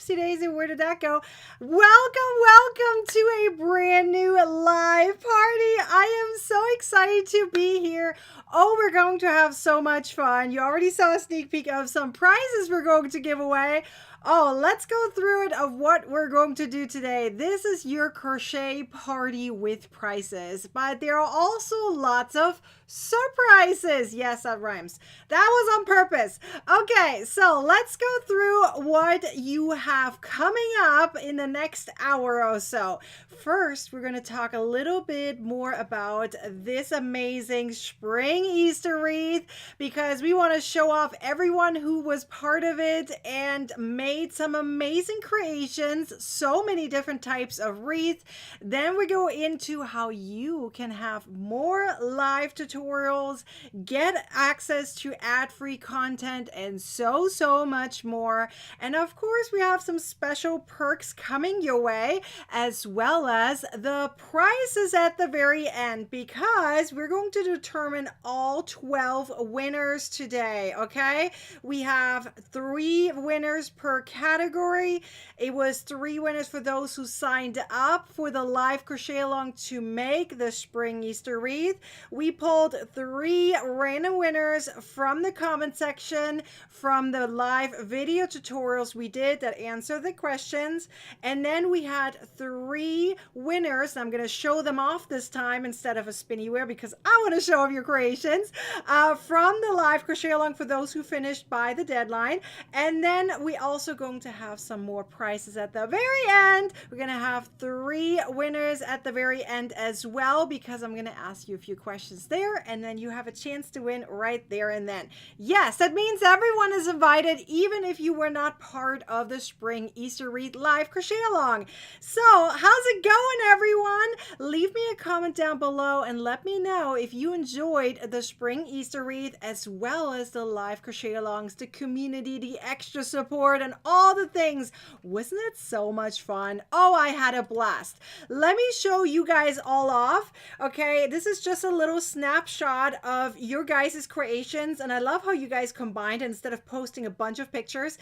Whoopsie daisy, where did that go? Welcome to a brand new live party. I am so excited to be here. Oh, we're going to have so much fun. You already saw a sneak peek of some prizes we're going to give away. Oh, let's go through it of what we're going to do today. This is your crochet party with prizes, but there are also lots of surprises. Yes, that rhymes. That was on purpose. Okay, so let's go through what you have coming up in the next hour or so. First, we're going to talk a little bit more about this amazing spring Easter wreath because we want to show off everyone who was part of it and made some amazing creations, so many different types of wreath. Then we go into how you can have more live tutorials, get access to ad-free content, and so much more. And of course, we have some special perks coming your way, as well as the prizes at the very end, because we're going to determine all 12 winners today. Okay, we have 3 winners per category. It was 3 winners for those who signed up for the live crochet along to make the spring Easter wreath. We pulled 3 random winners from the comment section from the live video tutorials we did that answer the questions, and then we had 3 winners. I'm going to show them off this time instead of a spinnyware because I want to show off your creations from the live crochet along for those who finished by the deadline. And then we also going to have some more prizes at the very end. We're going to have 3 winners at the very end as well, because I'm going to ask you a few questions there, and then you have a chance to win right there and then. Yes, that means everyone is invited, even if you were not part of the spring Easter wreath live crochet along. So how's it going, everyone? Leave me a comment down below and let me know if you enjoyed the spring Easter wreath as well as the live crochet alongs, the community, the extra support, and all the things. Wasn't it so much fun? Oh, I had a blast. Let me show you guys all off. Okay, this is just a little snapshot of your guys' creations, and I love how you guys combined instead of posting a bunch of pictures.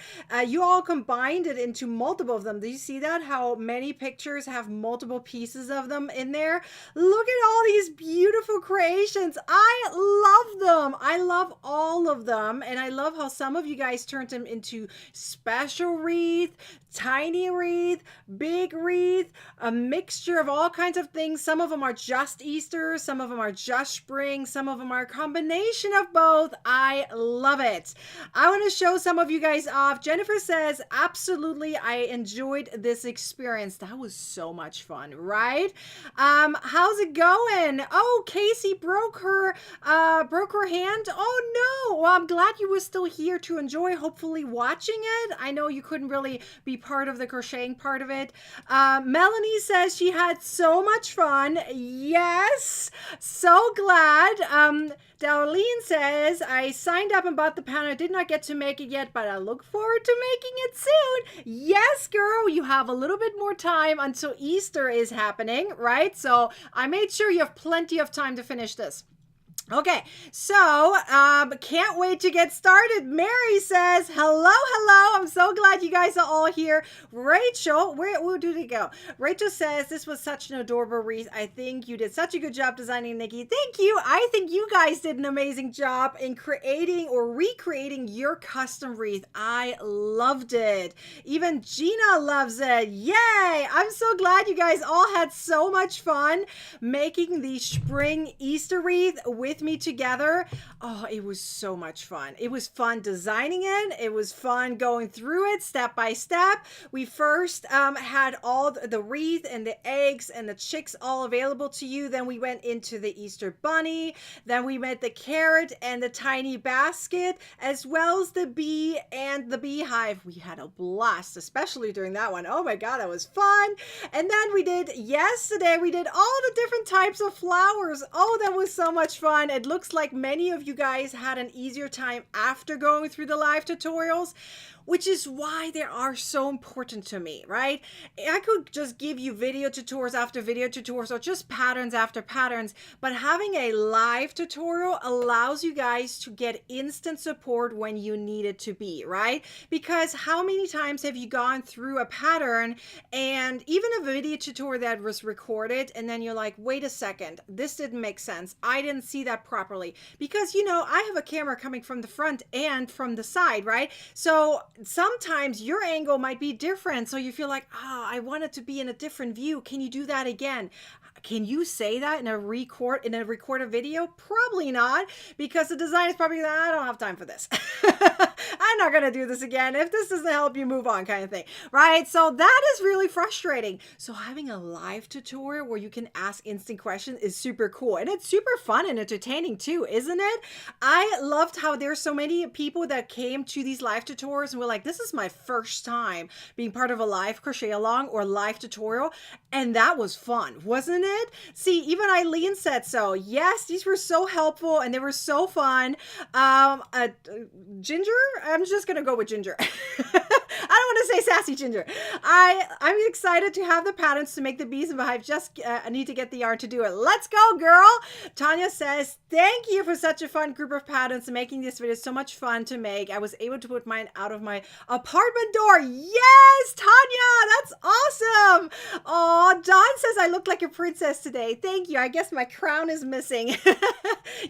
You all combined it into multiple of them. Do you see that? How many pictures have multiple pieces of them in there? Look at all these beautiful creations. I love them. I love all of them, and I love how some of you guys turned them into special wreath, tiny wreath, big wreath, a mixture of all kinds of things. Some of them are just Easter, some of them are just spring, some of them are a combination of both. I love it. I want to show some of you guys off. Jennifer says, absolutely, I enjoyed this experience. That was so much fun, right? How's it going? Oh, Casey broke her hand. Oh no. Well, I'm glad you were still here to enjoy, hopefully watching it. I know you couldn't really be part of the crocheting part of it. Melanie says she had so much fun. Yes, so glad. Darlene says, I signed up and bought the pattern. I did not get to make it yet, but I look forward to making it soon. Yes, girl, you have a little bit more time until Easter is happening, right? So I made sure you have plenty of time to finish this. Okay, so can't wait to get started. Mary says, hello. I'm so glad you guys are all here. Rachel, where did it go? Rachel says, this was such an adorable wreath. I think you did such a good job designing, Nikki. Thank you. I think you guys did an amazing job in creating or recreating your custom wreath. I loved it. Even Gina loves it. Yay! I'm so glad you guys all had so much fun making the spring Easter wreath with me together. Oh, it was so much fun. It was fun designing it. It was fun going through it step by step. We first had all the wreath and the eggs and the chicks all available to you. Then we went into the Easter bunny. Then we met the carrot and the tiny basket, as well as the bee and the beehive. We had a blast, especially during that one. Oh my God, that was fun. And then yesterday we did all the different types of flowers. Oh, that was so much fun. fun. It looks like many of you guys had an easier time after going through the live tutorials, which is why they are so important to me, right? I could just give you video tutorials after video tutorials or just patterns after patterns, but having a live tutorial allows you guys to get instant support when you need it to be, right? Because how many times have you gone through a pattern and even a video tutorial that was recorded and then you're like, wait a second, this didn't make sense. I didn't see that properly. Because, you know, I have a camera coming from the front and from the side, right? So sometimes your angle might be different. So you feel like, I want it to be in a different view. Can you do that again? Can you say that in a recorded video? Probably not, because the design is probably, I don't have time for this. I'm not going to do this again. If this doesn't help you, move on, kind of thing, right? So that is really frustrating. So having a live tutorial where you can ask instant questions is super cool. And it's super fun and entertaining too, isn't it? I loved how there's so many people that came to these live tutorials and were like, this is my first time being part of a live crochet along or live tutorial. And that was fun, wasn't it? See, even Eileen said so. Yes, these were so helpful and they were so fun. Ginger, I'm just going to go with Ginger. I don't want to say sassy Ginger. I'm excited to have the patterns to make the bees in the hive. Just need to get the yarn to do it. Let's go, girl. Tanya says, thank you for such a fun group of patterns and making this video so much fun to make. I was able to put mine out of my apartment door. Yes, Tanya, that's awesome. Oh, Dawn says I look like a princess today. Thank you. I guess my crown is missing.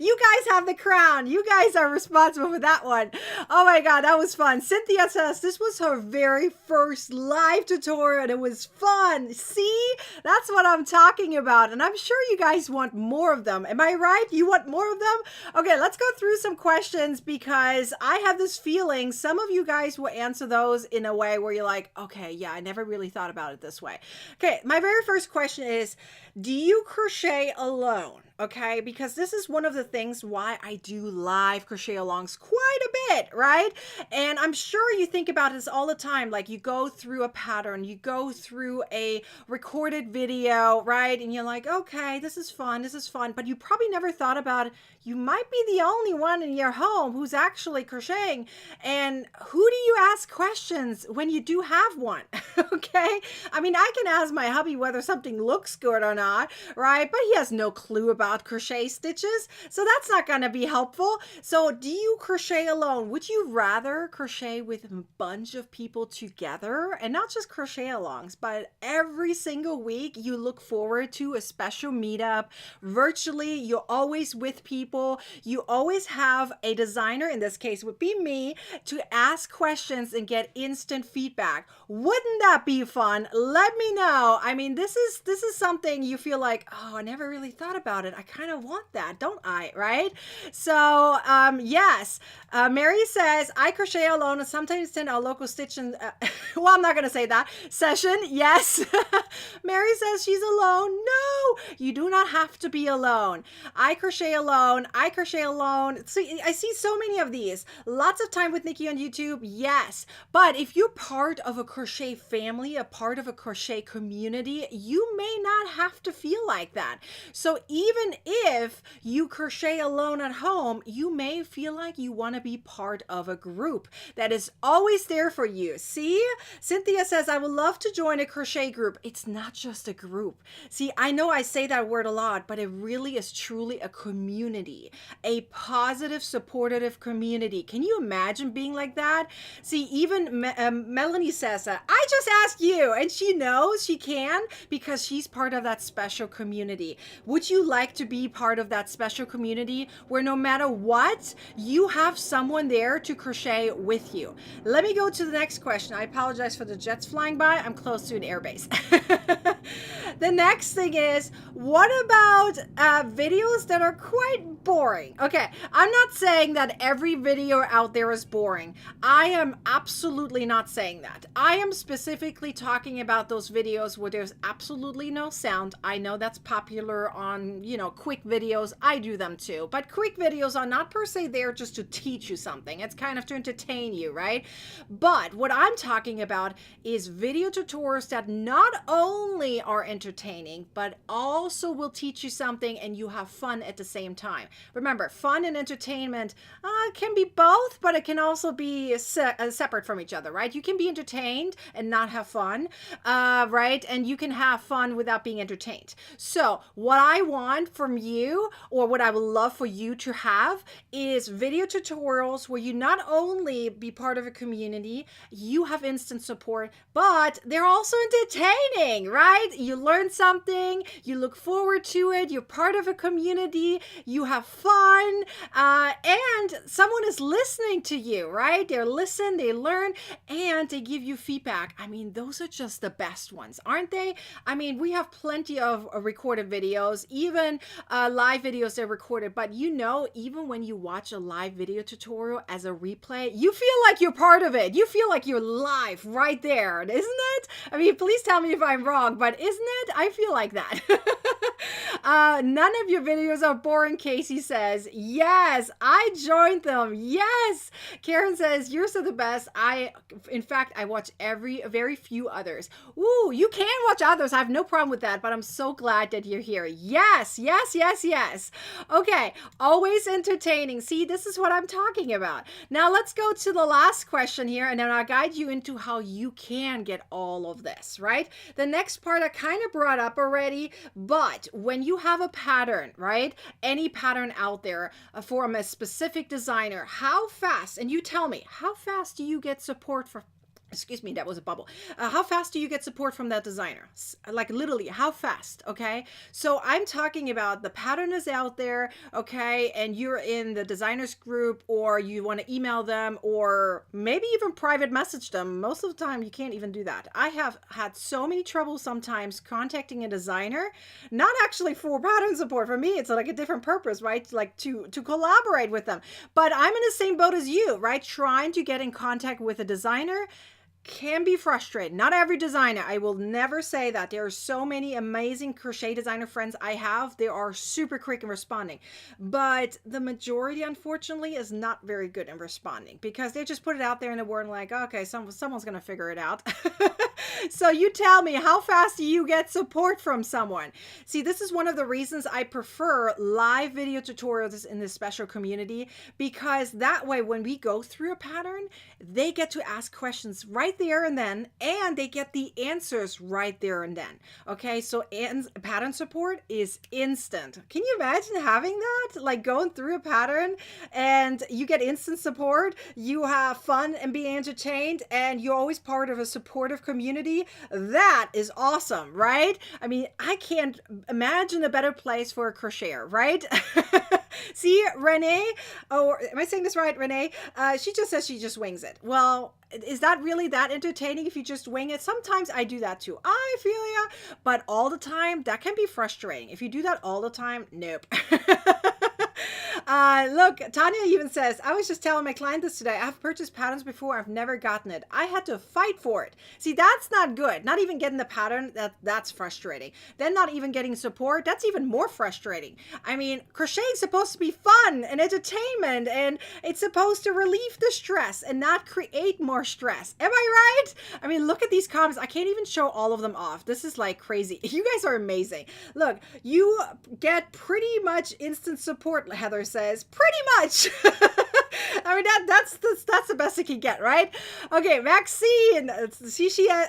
You guys have the crown. You guys are responsible for that one. Oh my God, that was fun. Cynthia says this was her very first live tutorial and it was fun. See, that's what I'm talking about. And I'm sure you guys want more of them. Am I right? You want more of them? Okay, let's go through some questions because I have this feeling some of you guys will answer those in a way where you're like, okay, yeah, I never really thought about it this way. Okay, my very first question is, do you crochet alone? Okay, because this is one of the things why I do live crochet alongs quite a bit, right? And I'm sure you think about this all the time. Like you go through a pattern, you go through a recorded video, right? And you're like, okay, this is fun, but you probably never thought about you might be the only one in your home who's actually crocheting. And who do you ask questions when you do have one? Okay, I mean, I can ask my hubby whether something looks good or not, right? But he has no clue about crochet stitches, so that's not going to be helpful. So do you crochet alone? Would you rather crochet with a bunch of people together, and not just crochet alongs, but every single week you look forward to a special meetup virtually? You're always with people. You always have a designer, in this case would be me, to ask questions and get instant feedback. Wouldn't that be fun? Let me know. I mean, this is something you feel like, oh, I never really thought about it. I kind of want that, don't I? Right? So, yes. Mary says, I crochet alone and sometimes attend our local stitch and, well, I'm not going to say that, session. Yes. Mary says she's alone. No, you do not have to be alone. I crochet alone. See, I see so many of these. Lots of time with Nikki on YouTube. Yes. But if you're part of a crochet family, a part of a crochet community, you may not have to feel like that. So even if you crochet alone at home, you may feel like you want to be part of a group that is always there for you. See, Cynthia says, I would love to join a crochet group. It's not just a group. See, I know I say that word a lot, but it really is truly a community, a positive, supportive community. Can you imagine being like that? See, even Melanie says that. I just asked you, and she knows she can because she's part of that special community. Would you like to be part of that special community where no matter what, you have someone there to crochet with you? Let me go to the next question. I apologize for the jets flying by. I'm close to an airbase. The next thing is, what about videos that are quite boring? Okay, I'm not saying that every video out there is boring. I am absolutely not saying that. I am specifically talking about those videos where there's absolutely no sound. I know that's popular on, quick videos. I do them too. But quick videos are not per se there just to teach you something. It's kind of to entertain you, right? But what I'm talking about is video tutorials that not only are entertaining, but also will teach you something and you have fun at the same time. Remember, fun and entertainment can be both, but it can also be separate from each other, right? You can be entertained and not have fun, right? And you can have fun without being entertained. So what I want from you, or what I would love for you to have, is video tutorials where you not only be part of a community, you have instant support, but they're also entertaining, right? You learn something, you look forward to it, you're part of a community, you have fun, and someone is listening to you, right? They listen, they learn, and they give you feedback. I mean, those are just the best ones, aren't they? I mean, we have plenty of recorded videos, even live videos that are recorded, but you know, even when you watch a live video tutorial as a replay, you feel like you're part of it. You feel like you're live right there, isn't it? I mean, please tell me if I'm wrong, but isn't it? I feel like that. None of your videos are boring, Casey says. Yes, I joined them. Yes. Karen says, yours are the best. In fact, I watch very few others. Ooh, you can watch others. I have no problem with that, but I'm so glad that you're here. Yes, yes, yes, yes. Okay, always entertaining. See, this is what I'm talking about. Now let's go to the last question here, and then I'll guide you into how you can get all of this, right? The next part I kind of brought up already, but when you have a pattern, right? Any pattern out there from a specific designer, how fast, and you tell me, how fast do you get support for? Excuse me, that was a bubble. How fast do you get support from that designer? Like literally, how fast? Okay. So I'm talking about the pattern is out there, okay, and you're in the designers group, or you want to email them, or maybe even private message them. Most of the time, you can't even do that. I have had so many trouble sometimes contacting a designer, not actually for pattern support. For me, it's like a different purpose, right? Like to collaborate with them. But I'm in the same boat as you, right? Trying to get in contact with a designer can be frustrating. Not every designer. I will never say that. There are so many amazing crochet designer friends I have. They are super quick in responding. But the majority, unfortunately, is not very good in responding because they just put it out there in the world like, okay, someone's going to figure it out. So you tell me, how fast do you get support from someone? See, this is one of the reasons I prefer live video tutorials in this special community, because that way when we go through a pattern, they get to ask questions right there and then, and they get the answers right there and then. Okay, so pattern support is instant. Can you imagine having that? Like going through a pattern and you get instant support, you have fun and be entertained, and you're always part of a supportive community. That is awesome, right? I mean, I can't imagine a better place for a crocheter, right? See, Renee, oh, am I saying this right, Renee? She just says she just wings it. Well, is that really that entertaining if you just wing it? Sometimes I do that too. I feel ya. But all the time, that can be frustrating. If you do that all the time, nope. Look, Tanya even says, I was just telling my client this today. I've purchased patterns before. I've never gotten it. I had to fight for it. See, that's not good. Not even getting the pattern, that's frustrating. Then not even getting support, that's even more frustrating. I mean, crocheting is supposed to be fun and entertainment, and it's supposed to relieve the stress and not create more stress. Am I right? I mean, look at these comments. I can't even show all of them off. This is like crazy. You guys are amazing. Look, you get pretty much instant support, Heather says. Pretty much. I mean, that's the best it can get, right? Okay, Maxine,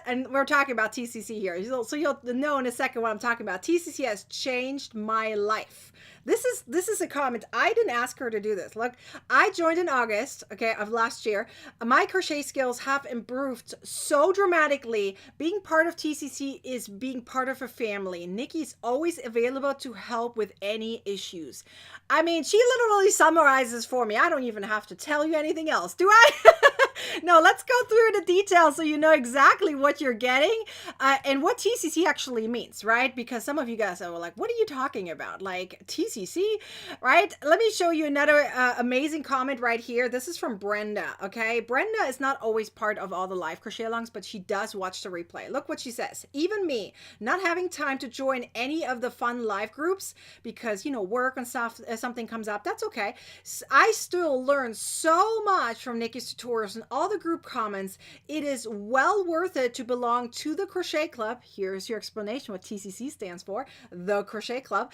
and we're talking about TCC here. So you'll know in a second what I'm talking about. TCC has changed my life. This is a comment. I didn't ask her to do this. Look, I joined in August, okay, of last year. My crochet skills have improved so dramatically. Being part of TCC is being part of a family. Nikki's always available to help with any issues. I mean, she literally summarizes for me. I don't even have to tell you anything else, do I? No, let's go through the details so you know exactly what you're getting and what TCC actually means, right? Because some of you guys are like, what are you talking about? Like TCC, right? Let me show you another amazing comment right here. This is from Brenda, okay? Brenda is not always part of all the live crochet alongs, but she does watch the replay. Look what she says. Even me, not having time to join any of the fun live groups because, you know, work and stuff, something comes up, that's okay. I still learn so much from Nikki's tutorials and all the group comments, it is well worth it to belong to the Crochet Club. Here's your explanation what TCC stands for, the Crochet Club.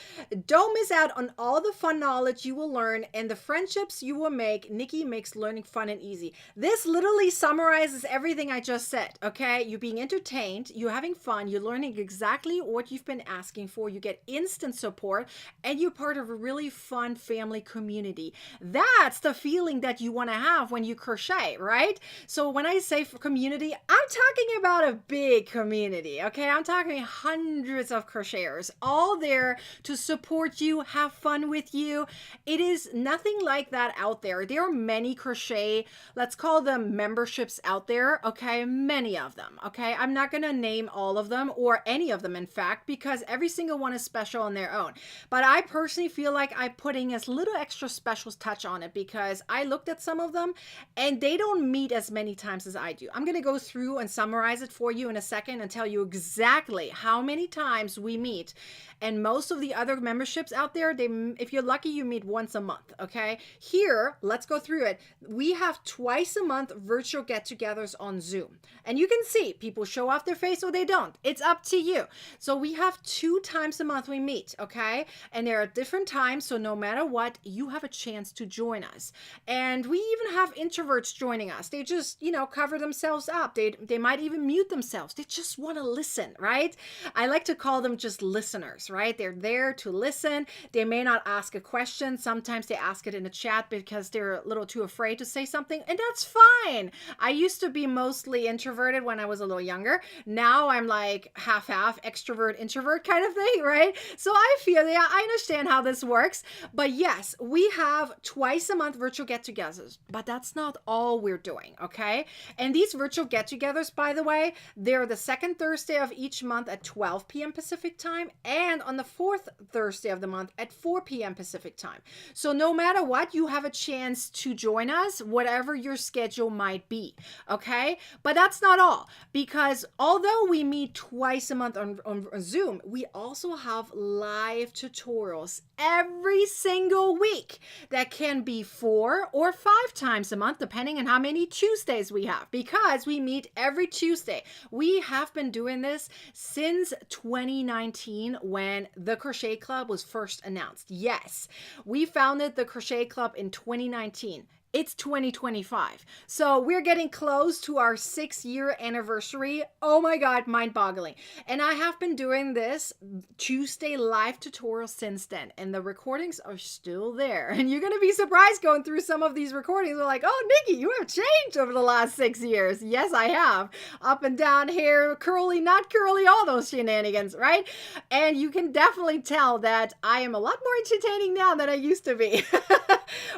Don't miss out on all the fun knowledge you will learn and the friendships you will make. Nikki makes learning fun and easy. This literally summarizes everything I just said, okay? You're being entertained, you're having fun, you're learning exactly what you've been asking for, you get instant support, and you're part of a really fun family community. That's the feeling that you want to have when you crochet, right? So when I say for community, I'm talking about a big community, okay? I'm talking hundreds of crocheters, all there to support you, have fun with you. It is nothing like that out there. There are many crochet, let's call them memberships out there, okay? Many of them, okay? I'm not going to name all of them or any of them, in fact, because every single one is special on their own. But I personally feel like I'm putting a little extra special touch on it because I looked at some of them and they don't meet as many times as I do. I'm going to go through and summarize it for you in a second and tell you exactly how many times we meet. And most of the other memberships out there, if you're lucky, you meet once a month, okay? Here, let's go through it. We have twice a month virtual get-togethers on Zoom. And you can see people show off their face or they don't. It's up to you. So we have 2 times a month we meet, okay? And they're at different times, so no matter what, you have a chance to join us. And we even have introverts joining us. They just, cover themselves up. They might even mute themselves. They just want to listen, right? I like to call them just listeners, right? They're there to listen. They may not ask a question. Sometimes they ask it in the chat because they're a little too afraid to say something, and that's fine. I used to be mostly introverted when I was a little younger. Now I'm like half-half extrovert, introvert kind of thing, right? So I feel, yeah, I understand how this works. But yes, we have twice a month virtual get-togethers, but that's not all we're doing, okay? And these virtual get-togethers, by the way, they're the second Thursday of each month at 12 p.m. Pacific time and on the fourth Thursday of the month at 4 p.m. Pacific time. So no matter what, you have a chance to join us, whatever your schedule might be, okay? But that's not all, because although we meet twice a month on Zoom, we also have live tutorials every single week that can be 4 or 5 times a month, depending on how many Tuesdays we have, because we meet every Tuesday. We have been doing this since 2019 when the Crochet Club was first announced. Yes, we founded the Crochet Club in 2019. It's 2025. So we're getting close to our 6-year anniversary. Oh my God, mind-boggling. And I have been doing this Tuesday live tutorial since then. And the recordings are still there. And you're going to be surprised going through some of these recordings. We're like, oh, Nikki, you have changed over the last 6 years. Yes, I have. Up and down, hair, curly, not curly, all those shenanigans, right? And you can definitely tell that I am a lot more entertaining now than I used to be.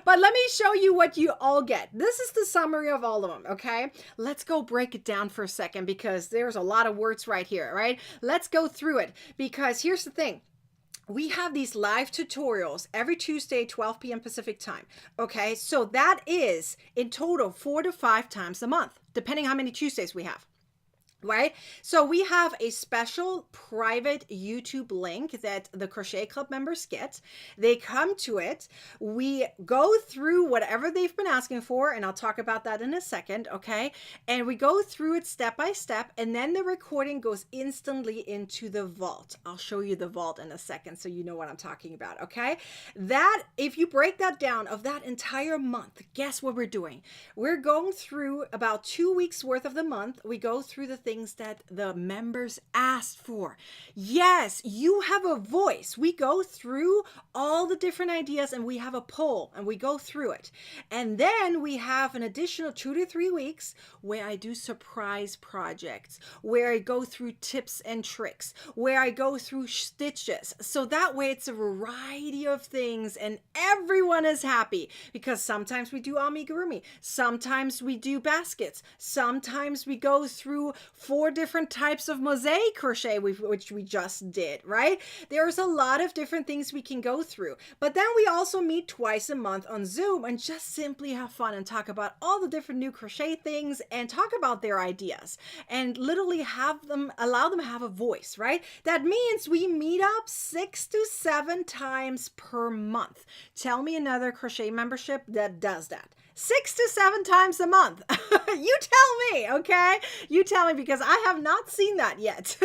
But let me show you what you all get. This is the summary of all of them, okay? Let's go break it down for a second because there's a lot of words right here, right? Let's go through it because here's the thing. We have these live tutorials every Tuesday, 12 p.m. Pacific time, okay? So that is in total 4 to 5 times a month, depending how many Tuesdays we have. Right? So we have a special private YouTube link that the Crochet Club members get. They come to it. We go through whatever they've been asking for, and I'll talk about that in a second, okay? And we go through it step by step, and then the recording goes instantly into the vault. I'll show you the vault in a second so you know what I'm talking about, okay? That, if you break that down of that entire month, guess what we're doing? We're going through about 2 weeks worth of the month. We go through the things that the members asked for. Yes, you have a voice. We go through all the different ideas and we have a poll and we go through it. And then we have an additional 2 to 3 weeks where I do surprise projects, where I go through tips and tricks, where I go through stitches. So that way it's a variety of things and everyone is happy because sometimes we do amigurumi, sometimes we do baskets, sometimes we go through 4 different types of mosaic crochet, which we just did, right? There's a lot of different things we can go through. But then we also meet twice a month on Zoom and just simply have fun and talk about all the different new crochet things and talk about their ideas and literally allow them to have a voice, right? That means we meet up 6 to 7 times per month. Tell me another crochet membership that does that. 6 to 7 times a month. You tell me, okay? You tell me, because I have not seen that yet.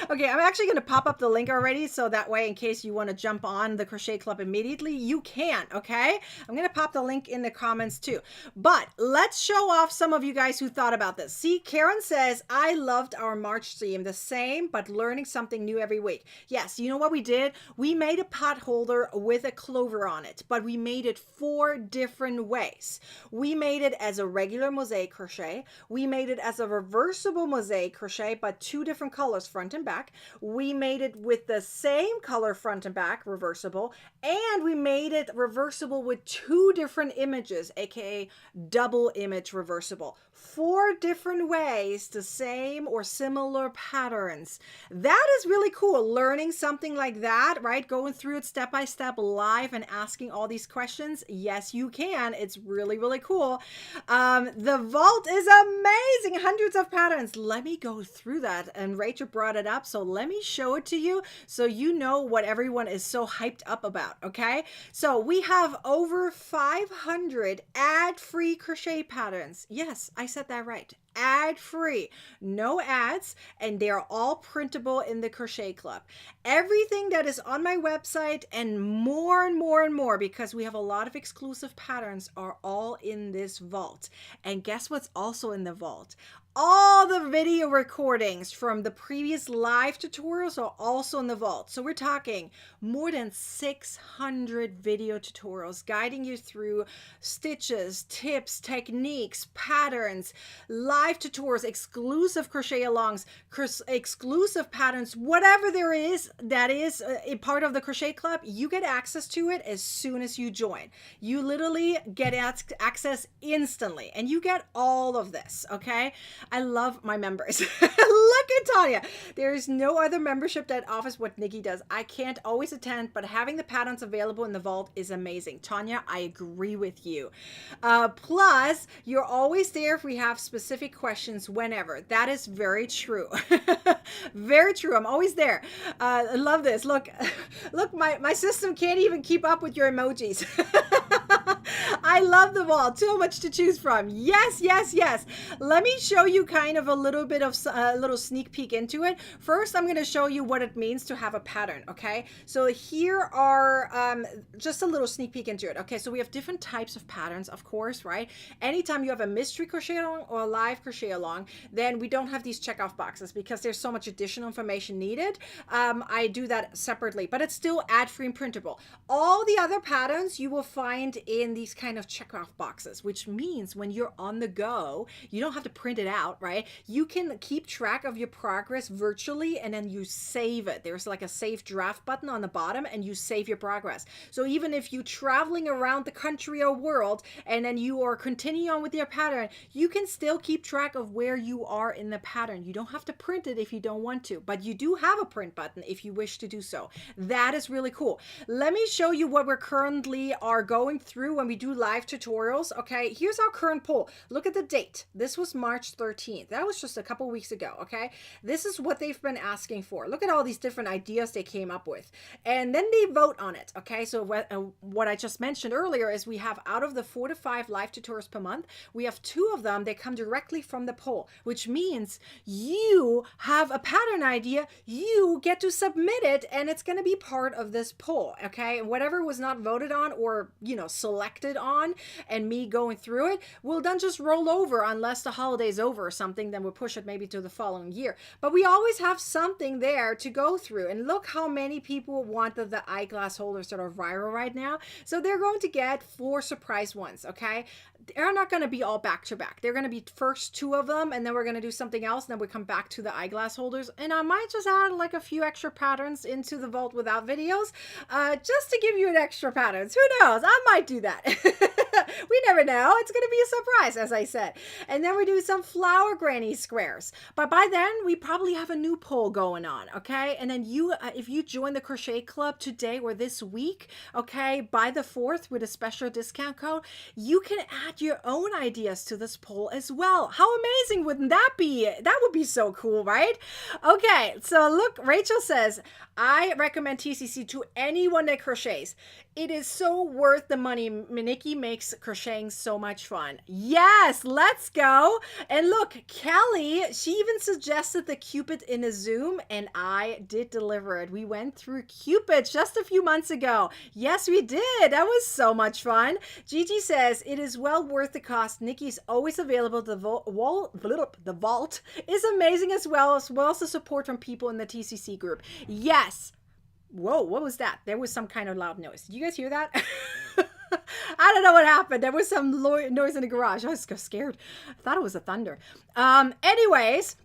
Okay, I'm actually going to pop up the link already, so that way, in case you want to jump on the Crochet Club immediately, you can, okay? I'm going to pop the link in the comments too. But let's show off some of you guys who thought about this. See, Karen says, I loved our March theme, the same, but learning something new every week. Yes, you know what we did? We made a pot holder with a clover on it, but we made it 4 different ways. We made it as a regular mosaic crochet. We made it as a reversible mosaic crochet, but 2 different colors, front and back. We made it with the same color, front and back, reversible, and we made it reversible with 2 different images, aka double image reversible. 4 different ways, the same or similar patterns. That is really cool. Learning something like that, right? Going through it step by step live and asking all these questions. Yes, you can. It's really, really cool. The vault is amazing. Hundreds of patterns. Let me go through that. And Rachel brought it up, so let me show it to you so you know what everyone is so hyped up about, okay? So we have over 500 ad-free crochet patterns. Yes, I said that right. Ad-free, no ads, and they're all printable in the Crochet Club. Everything that is on my website and more and more and more, because we have a lot of exclusive patterns, are all in this vault. And guess what's also in the vault? All the video recordings from the previous live tutorials are also in the vault. So we're talking more than 600 video tutorials guiding you through stitches, tips, techniques, patterns, live tutorials, exclusive crochet alongs, exclusive patterns, whatever there is that is a part of the Crochet Club, you get access to it as soon as you join. You literally get access instantly, and you get all of this, okay? I love my members. Look at Tanya. There is no other membership that offers what Nikki does. I can't always attend, but having the patterns available in the vault is amazing. Tanya, I agree with you. Plus, you're always there if we have specific questions whenever. That is very true. Very true. I'm always there. I love this. Look, my system can't even keep up with your emojis. I love the vault. Too much to choose from. Yes, yes, yes. Let me show you kind of a little bit of a little sneak peek into it. First, I'm going to show you what it means to have a pattern. Okay, so here are just a little sneak peek into it. Okay, so we have different types of patterns, of course, right? Anytime you have a mystery crochet along or a live crochet along, then we don't have these checkoff boxes because there's so much additional information needed. I do that separately, but it's still ad-free and printable. All the other patterns you will find in these kind of checkoff boxes, which means when you're on the go, you don't have to print it out, right? You can keep track of your progress virtually, and then you save it. There's like a save draft button on the bottom, and you save your progress. So even if you're traveling around the country or world, and then you are continuing on with your pattern, you can still keep track of where you are in the pattern. You don't have to print it if you don't want to, but you do have a print button if you wish to do so. That is really cool. Let me show you what we're currently are going through when we do live tutorials. Okay, here's our current poll. Look at the date. This was March 13th. That was just a couple weeks ago. Okay, this is what they've been asking for. Look at all these different ideas they came up with, and then they vote on it. Okay, so what I just mentioned earlier is we have, out of the 4 to 5 live tutorials per month, we have 2 of them that come directly from the poll, which means you have a pattern idea, you get to submit it, and it's going to be part of this poll. Okay, and whatever was not voted on or, you know, selected on, and me going through it, will then just roll over unless the holiday's over or something. Then we'll push it maybe to the following year. But we always have something there to go through. And look how many people wanted the eyeglass holders that are viral right now. So they're going to get 4 surprise ones. Okay, they're not going to be all back to back. They're going to be first 2 of them, and then we're going to do something else, and then we come back to the eyeglass holders. And I might just add like a few extra patterns into the vault without videos, just to give you an extra patterns. Who knows? I might do that. We never know. It's going to be a surprise, as I said. And then we do some flower granny squares. But by then, we probably have a new poll going on, okay? And then you, if you join the Crochet Club today or this week, okay, by the 4th with a special discount code, you can add your own ideas to this poll as well. How amazing wouldn't that be? That would be so cool, right? Okay, so look, Rachel says, I recommend TCC to anyone that crochets. It is so worth the money Nikki makes makes crocheting so much fun. Yes, let's go. And look, Kelly, she even suggested the Cupid in a Zoom, and I did deliver it. We went through Cupid just a few months ago. Yes, we did. That was so much fun. Gigi says, it is well worth the cost. Nikki's always available. The vault is amazing as well as the support from people in the TCC group. Yes. Whoa, what was that? There was some kind of loud noise. Did you guys hear that? I don't know what happened. There was some noise in the garage. I was scared. I thought it was a thunder. Anyways,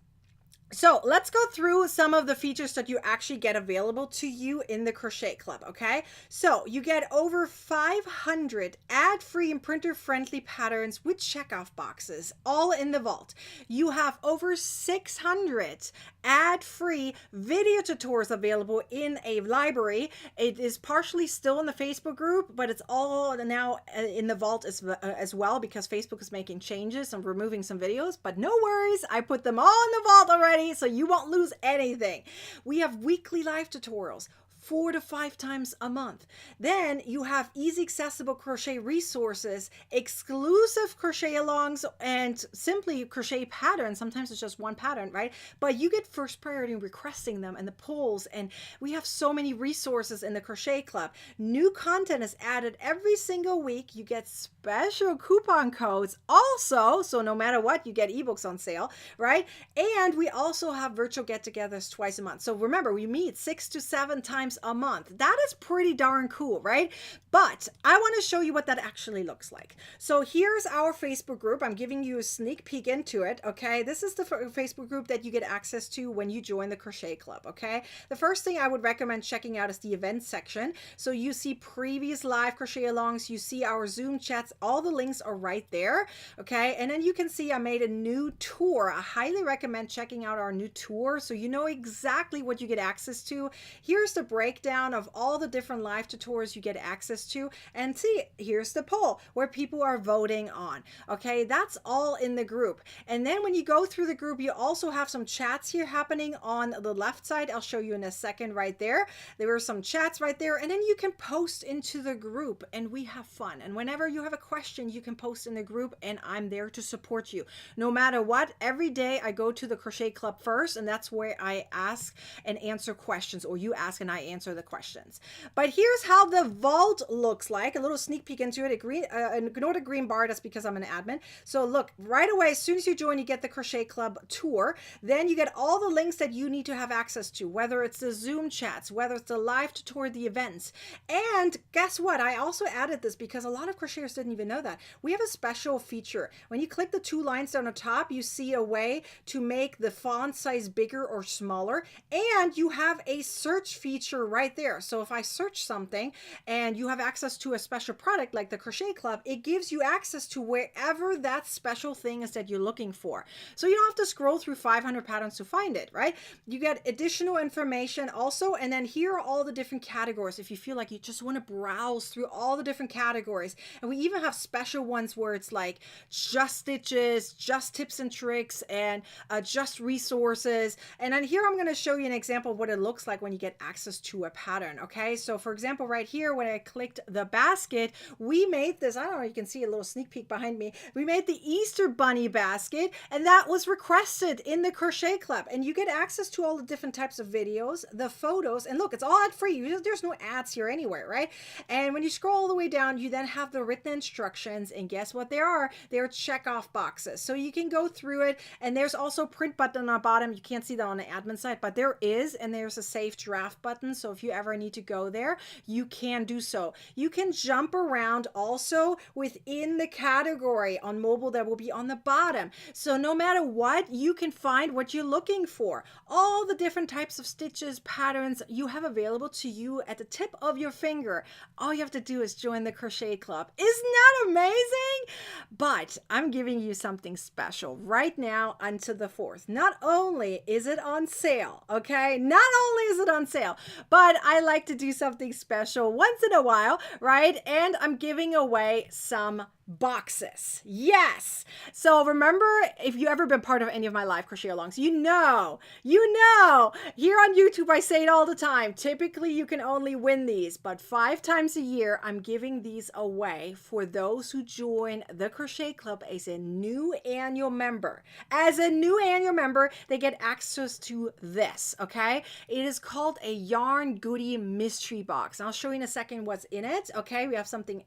so let's go through some of the features that you actually get available to you in the Crochet Club, okay? So you get over 500 ad-free and printer-friendly patterns with checkoff boxes, all in the vault. You have over 600 ad-free video tutorials available in a library. It is partially still in the Facebook group, but it's all now in the vault as well, because Facebook is making changes and removing some videos. But no worries, I put them all in the vault already, so you won't lose anything. We have weekly live tutorials, 4 to 5 times a month. Then you have easy accessible crochet resources, exclusive crochet alongs, and simply crochet patterns. Sometimes it's just one pattern, right? But you get first priority in requesting them and the polls, and we have so many resources in the Crochet Club. New content is added every single week. You get special coupon codes also, so no matter what, you get ebooks on sale, right? And we also have virtual get-togethers twice a month. So remember, we meet 6 to 7 times a month. That is pretty darn cool, right? But I want to show you what that actually looks like. So here's our Facebook group. I'm giving you a sneak peek into it, okay? This is the Facebook group that you get access to when you join the Crochet Club, okay? The first thing I would recommend checking out is the events section. So you see previous live crochet alongs, you see our Zoom chats, all the links are right there, okay? And then you can see I made a new tour. I highly recommend checking out our new tour so you know exactly what you get access to. Here's the breakdown of all the different live tutorials you get access to, and see, here's the poll where people are voting on, okay? That's all in the group. And then when you go through the group, you also have some chats here happening on the left side. I'll show you in a second right there. There are some chats right there, and then you can post into the group and we have fun. And whenever you have a question, you can post in the group and I'm there to support you. No matter what, every day I go to the Crochet Club first, and that's where I ask and answer questions, or you ask and I answer the questions. But here's how the vault looks like. A little sneak peek into it. Ignore the green bar, that's because I'm an admin. So look, right away, as soon as you join, you get the Crochet Club tour. Then you get all the links that you need to have access to, whether it's the Zoom chats, whether it's the live tutorial, the events. And guess what? I also added this because a lot of crocheters didn't even know that. We have a special feature. When you click the 2 lines down the top, you see a way to make the font size bigger or smaller, and you have a search feature right there. So if I search something and you have access to a special product like the Crochet Club, it gives you access to wherever that special thing is that you're looking for. So you don't have to scroll through 500 patterns to find it, right? You get additional information also, and then here are all the different categories if you feel like you just want to browse through all the different categories. And we even have special ones where it's like just stitches, just tips and tricks, and just resources. And then here I'm going to show you an example of what it looks like when you get access to a pattern, okay? So for example, right here, when I clicked the basket, we made this, I don't know, you can see a little sneak peek behind me. We made the Easter Bunny basket, and that was requested in the Crochet Club. And you get access to all the different types of videos, the photos, and look, it's all ad free. There's no ads here anywhere, right? And when you scroll all the way down, you then have the written instructions, and guess what they are? They're check-off boxes. So you can go through it, and there's also a print button on the bottom. You can't see that on the admin side, but there is, and there's a save draft button. So if you ever need to go there, you can do so. You can jump around also within the category on mobile that will be on the bottom. So no matter what, you can find what you're looking for. All the different types of stitches, patterns you have available to you at the tip of your finger. All you have to do is join the Crochet Club. Isn't that amazing? But I'm giving you something special right now until the 4th. Not only is it on sale, okay? Not only is it on sale, but I like to do something special once in a while, right? And I'm giving away some boxes. Yes. So remember, if you ever been part of any of my live crochet alongs, you know, here on YouTube, I say it all the time. Typically you can only win these, but 5 times a year, I'm giving these away for those who join the Crochet Club as a new annual member. As a new annual member, they get access to this, okay? It is called a Yarn Goodie Mystery Box. And I'll show you in a second what's in it, okay? We have something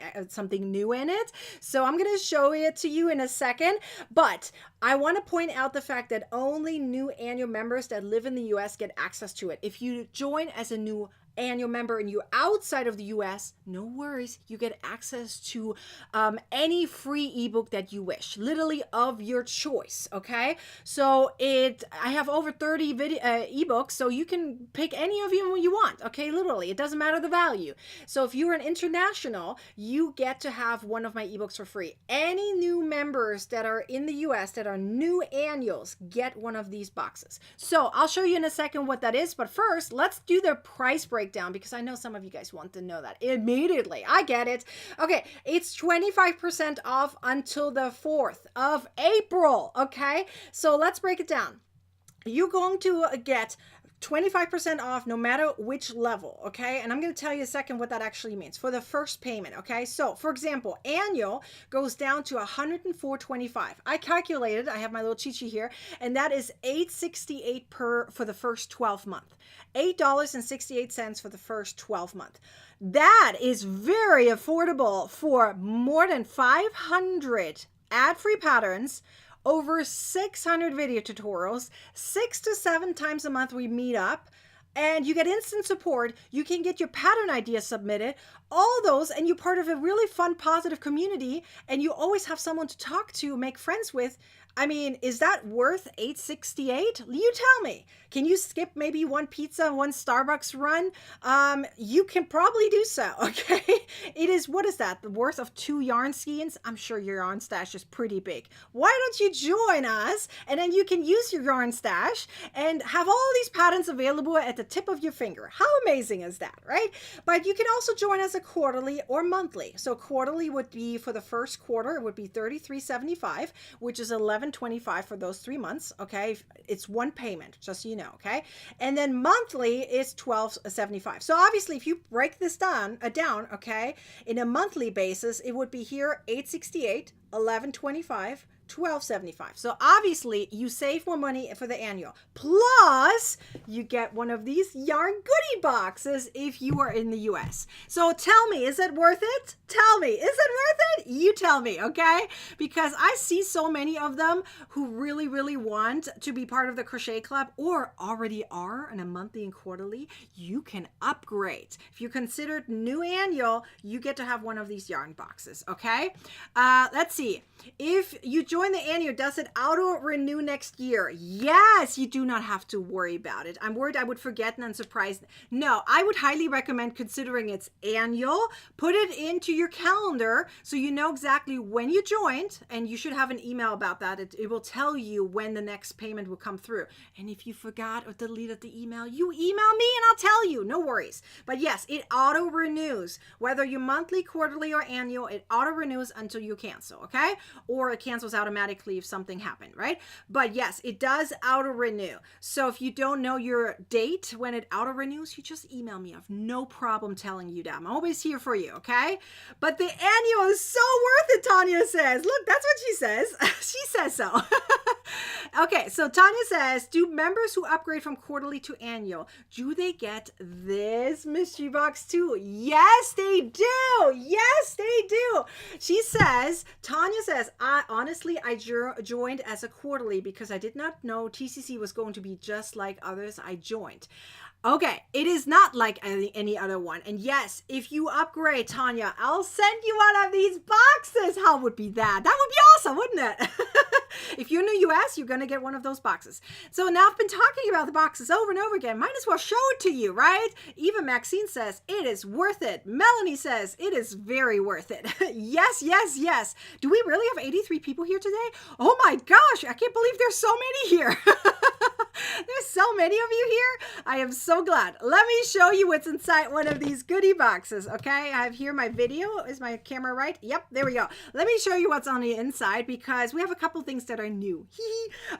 new in it. So I'm going to show it to you in a second, but I want to point out the fact that only new annual members that live in the US get access to it. If you join as a new annual member and you're outside of the US, no worries. You get access to any free ebook that you wish, literally of your choice. Okay, so I have over 30 ebooks, so you can pick any of them you want. Okay, literally, it doesn't matter the value. So if you're an international, you get to have one of my ebooks for free. Any new members that are in the US that are new annuals get one of these boxes. So I'll show you in a second what that is, but first let's do the price breakdown, because I know some of you guys want to know that immediately. I get it. Okay, it's 25% off until the 4th of April. Okay, so let's break it down. You're going to get 25% off no matter which level, okay? And I'm going to tell you a second what that actually means for the first payment, okay? So, for example, annual goes down to $104.25. I calculated, I have my little cheat sheet here, and that is $8.68 for the first 12 month. $8.68 for the first 12 month. That is very affordable for more than 500 ad-free patterns, over 600 video tutorials, 6 to 7 times a month we meet up, and you get instant support. You can get your pattern ideas submitted, all those, and you're part of a really fun, positive community, and you always have someone to talk to, make friends with. I mean, is that worth $8.68? You tell me. Can you skip maybe one pizza, one Starbucks run? You can probably do so, okay? It is, what is that? The worth of 2 yarn skeins? I'm sure your yarn stash is pretty big. Why don't you join us? And then you can use your yarn stash and have all these patterns available at the tip of your finger. How amazing is that, right? But you can also join as a quarterly or monthly. So quarterly would be, for the first quarter, it would be $33.75, which is $11.25 for those 3 months, okay? It's one payment, just so you know, okay? And then monthly is $12.75. So obviously, if you break this down, okay, in a monthly basis, it would be here $8.68, $11.25, $12.75. So obviously you save more money for the annual. Plus you get one of these yarn goodie boxes if you are in the US. So tell me, is it worth it? Tell me, is it worth it? You tell me, okay? Because I see so many of them who really, really want to be part of the Crochet Club or already are in a monthly and quarterly. You can upgrade. If you're considered new annual, you get to have one of these yarn boxes, okay? Let's see. If you join the annual, does it auto renew next year? Yes, you do not have to worry about it. I'm worried I would forget and I'm surprised. No, I would highly recommend considering it's annual. Put it into your calendar so you know exactly when you joined, and you should have an email about that. It will tell you when the next payment will come through. And if you forgot or deleted the email, you email me and I'll tell you. No worries. But yes, it auto renews. Whether you're monthly, quarterly, or annual, it auto renews until you cancel, okay? Or it cancels automatically if something happened, right? But yes, it does auto renew. So if you don't know your date when it auto renews, you just email me. I have no problem telling you that. I'm always here for you, okay? But the annual is so worth it, Tanya says. Look, that's what she says. She says so. Okay, so Tanya says, do members who upgrade from quarterly to annual, do they get this mystery box too? Yes, they do. Yes, they do. She says, Tanya says, I joined as a quarterly because I did not know TCC was going to be just like others I joined. Okay, it is not like any other one. And yes, if you upgrade, Tanya, I'll send you one of these boxes. How would be that? That would be awesome, wouldn't it? If you're in the US, you're going to get one of those boxes. So now I've been talking about the boxes over and over again. Might as well show it to you, right? Even Maxine says, it is worth it. Melanie says, it is very worth it. Yes, yes, yes. Do we really have 83 people here today? Oh my gosh, I can't believe there's so many here. There's so many of you here. I am so glad. Let me show you what's inside one of these goodie boxes, okay? I have here my video. Is my camera right? Yep, there we go. Let me show you what's on the inside because we have a couple things that are new.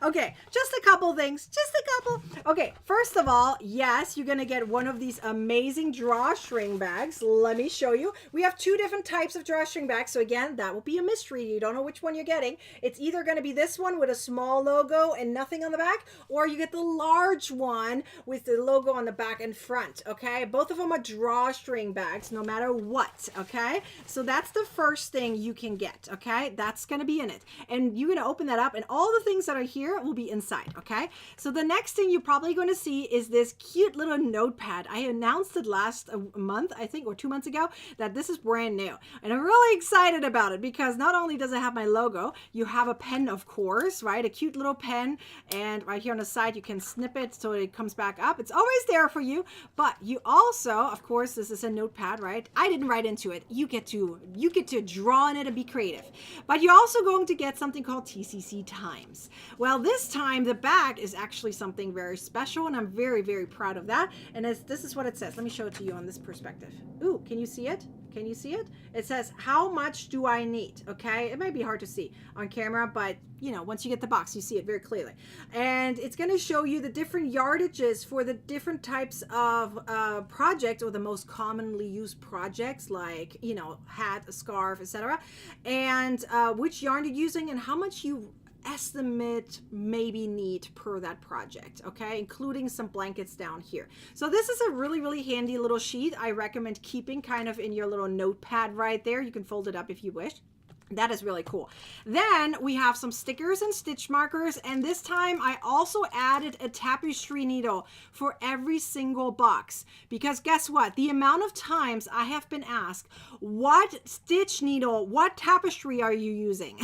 Okay, just a couple things. Just a couple. Okay, first of all, yes, you're going to get one of these amazing drawstring bags. Let me show you. We have two different types of drawstring bags. So again, that will be a mystery. You don't know which one you're getting. It's either going to be this one with a small logo and nothing on the back, or you get the large one with the logo on the back and front, okay? Both of them are drawstring bags no matter what, okay? So that's the first thing you can get, okay? That's going to be in it. And you're going to open that up and all the things that are here will be inside, okay? So the next thing you're probably going to see is this cute little notepad. I announced it last month, I think, or 2 months ago, that this is brand new. And I'm really excited about it because not only does it have my logo, you have a pen, of course, right? A cute little pen. And right here on the side, you can snip it so it comes back up. It's always there for you. But you also, of course, this is a notepad, right? I didn't write into it. You get to draw in it and be creative. But you're also going to get something called TCC Times. Well, this time the bag is actually something very special, and I'm very, very proud of that. And this is what it says. Let me show it to you on this perspective. Ooh, can you see it? Can you see it? It says, how much do I need? Okay, it might be hard to see on camera, but you know, once you get the box, you see it very clearly. And it's going to show you the different yardages for the different types of projects, or the most commonly used projects, like, you know, hat, a scarf, etc. And which yarn you're using and how much you estimate maybe need per that project, okay, including some blankets down here. So this is a really, really handy little sheet. I recommend keeping kind of in your little notepad right there. You can fold it up if you wish. That is really cool. Then we have some stickers and stitch markers, and this time I also added a tapestry needle for every single box, because guess what? The amount of times I have been asked, what stitch needle, what tapestry are you using?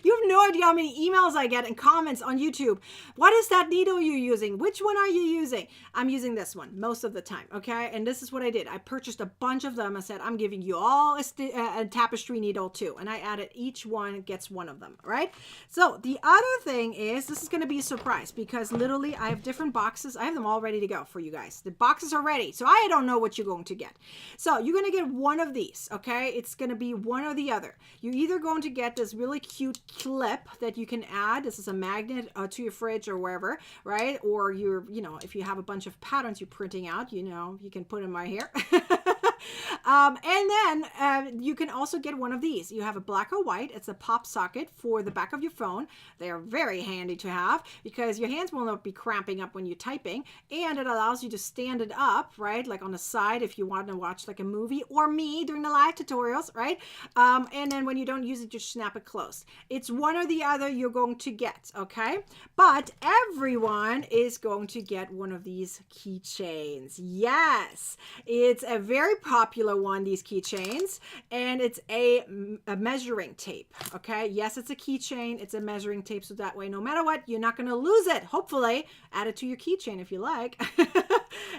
You have no idea how many emails I get and comments on YouTube. What is that needle you're using? Which one are you using? I'm using this one most of the time, okay? And this is what I did. I purchased a bunch of them. I said, I'm giving you all a tapestry needle too. And I added each one gets one of them, right? So the other thing is, this is going to be a surprise because literally I have different boxes. I have them all ready to go for you guys. The boxes are ready. So I don't know what you're going to get. So you're going to get one of these, okay? It's going to be one or the other. You're either going to get this really cute clip that you can add. This is a magnet to your fridge or wherever, right? Or you're, you know, if you have a bunch of patterns you're printing out, you know, you can put them right here. And then you can also get one of these. You have a black or white. It's a pop socket for the back of your phone. They are very handy to have because your hands will not be cramping up when you're typing, and it allows you to stand it up, right? Like on the side if you want to watch like a movie, or me during the live tutorials, right? And then when you don't use it, just snap it closed. It's one or the other you're going to get, okay? But everyone is going to get one of these keychains. Yes, it's a very popular one, these keychains, and it's a measuring tape, okay? Yes, it's a keychain, it's a measuring tape, so that way no matter what, you're not going to lose it. Hopefully add it to your keychain if you like.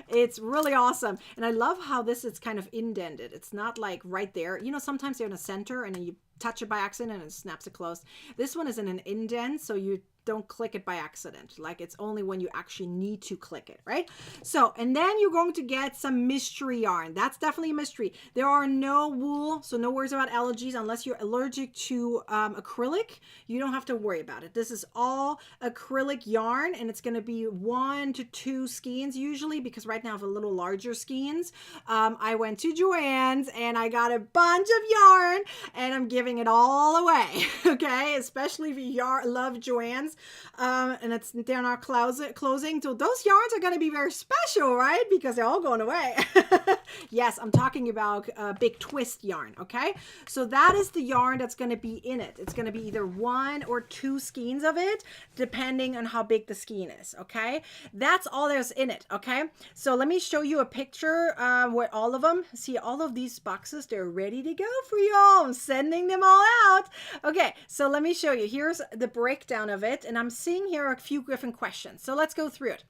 It's really awesome, and I love how this is kind of indented. It's not like right there, you know, sometimes they're in the center and then you touch it by accident and it snaps it closed. This one is in an indent, so you don't click it by accident. Like, it's only when you actually need to click it, right? So, and then you're going to get some mystery yarn. That's definitely a mystery. There are no wool, so no worries about allergies. Unless you're allergic to acrylic, you don't have to worry about it. This is all acrylic yarn, and it's going to be 1 to 2 skeins usually, because right now I have a little larger skeins. I went to Joann's and I got a bunch of yarn, and I'm giving it all away, okay? Especially if you love Joann's. And it's down our closing. So those yarns are going to be very special, right? Because they're all going away. Yes, I'm talking about big twist yarn, okay? So that is the yarn that's going to be in it. It's going to be either 1 or 2 skeins of it, depending on how big the skein is, okay? That's all there's in it, okay? So let me show you a picture with all of them. See, all of these boxes, they're ready to go for y'all. I'm sending them all out. Okay, so let me show you. Here's the breakdown of it. And I'm seeing here a few different questions. So let's go through it.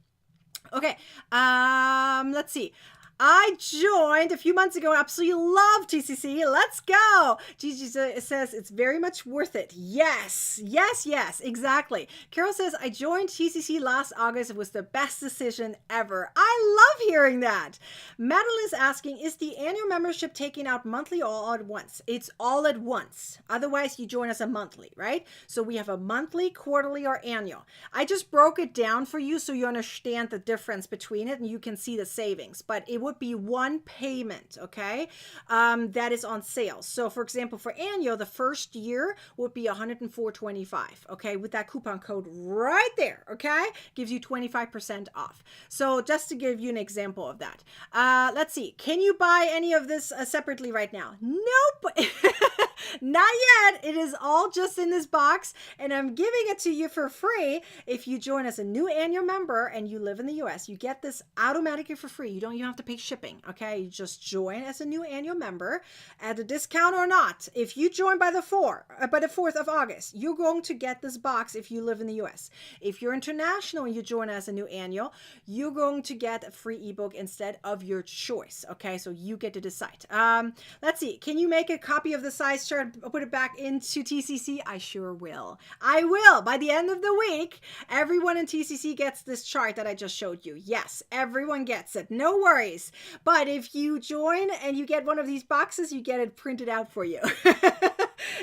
Okay, let's see. I joined a few months ago. Absolutely love TCC. Let's go. Gigi says it's very much worth it. Yes, yes, yes, exactly. Carol says, I joined TCC last August. It was the best decision ever. I love hearing that. Madeline is asking, is the annual membership taken out monthly or all at once? It's all at once. Otherwise, you join us a monthly, right? So we have a monthly, quarterly, or annual. I just broke it down for you so you understand the difference between it and you can see the savings. But it would be one payment, okay, that is on sale. So for example, for annual, the first year would be $104.25, okay, with that coupon code right there, okay, gives you 25% off. So just to give you an example of that, let's see, can you buy any of this separately right now? Nope. Not yet. It is all just in this box, and I'm giving it to you for free. If you join as a new annual member and you live in the US, you get this automatically for free. You don't even have to pay shipping, okay? You just join as a new annual member at a discount or not. If you join by the 4th of August, you're going to get this box if you live in the US. If you're international and you join as a new annual, you're going to get a free ebook instead of your choice, okay? So you get to decide. Let's see. Can you make a copy of the size chart, put it back into TCC? I sure will. I will. By the end of the week, everyone in TCC gets this chart that I just showed you. Yes, everyone gets it. No worries. But if you join and you get one of these boxes, you get it printed out for you.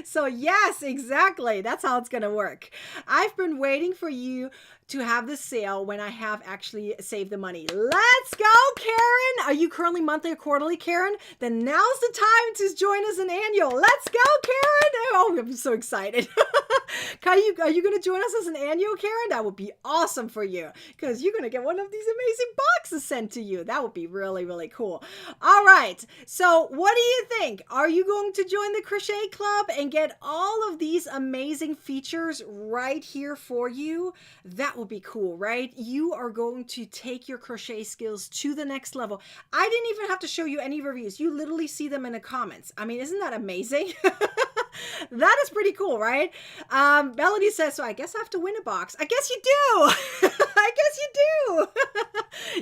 So yes, exactly. That's how it's going to work. I've been waiting for you to have the sale when I have actually saved the money. Let's go, Karen. Are you currently monthly or quarterly, Karen? Then now's the time to join us an annual. Let's go, Karen. Oh, I'm so excited. Are you going to join us as an annual, Karen? That would be awesome for you because you're going to get one of these amazing boxes sent to you. That would be really, really cool. All right. So what do you think? Are you going to join the Crochet Club and get all of these amazing features right here for you? That will be cool, right? You are going to take your crochet skills to the next level. I didn't even have to show you any reviews. You literally see them in the comments. I mean, isn't that amazing? That is pretty cool, right? Melody says, so I guess I have to win a box. I guess you do. I guess you do.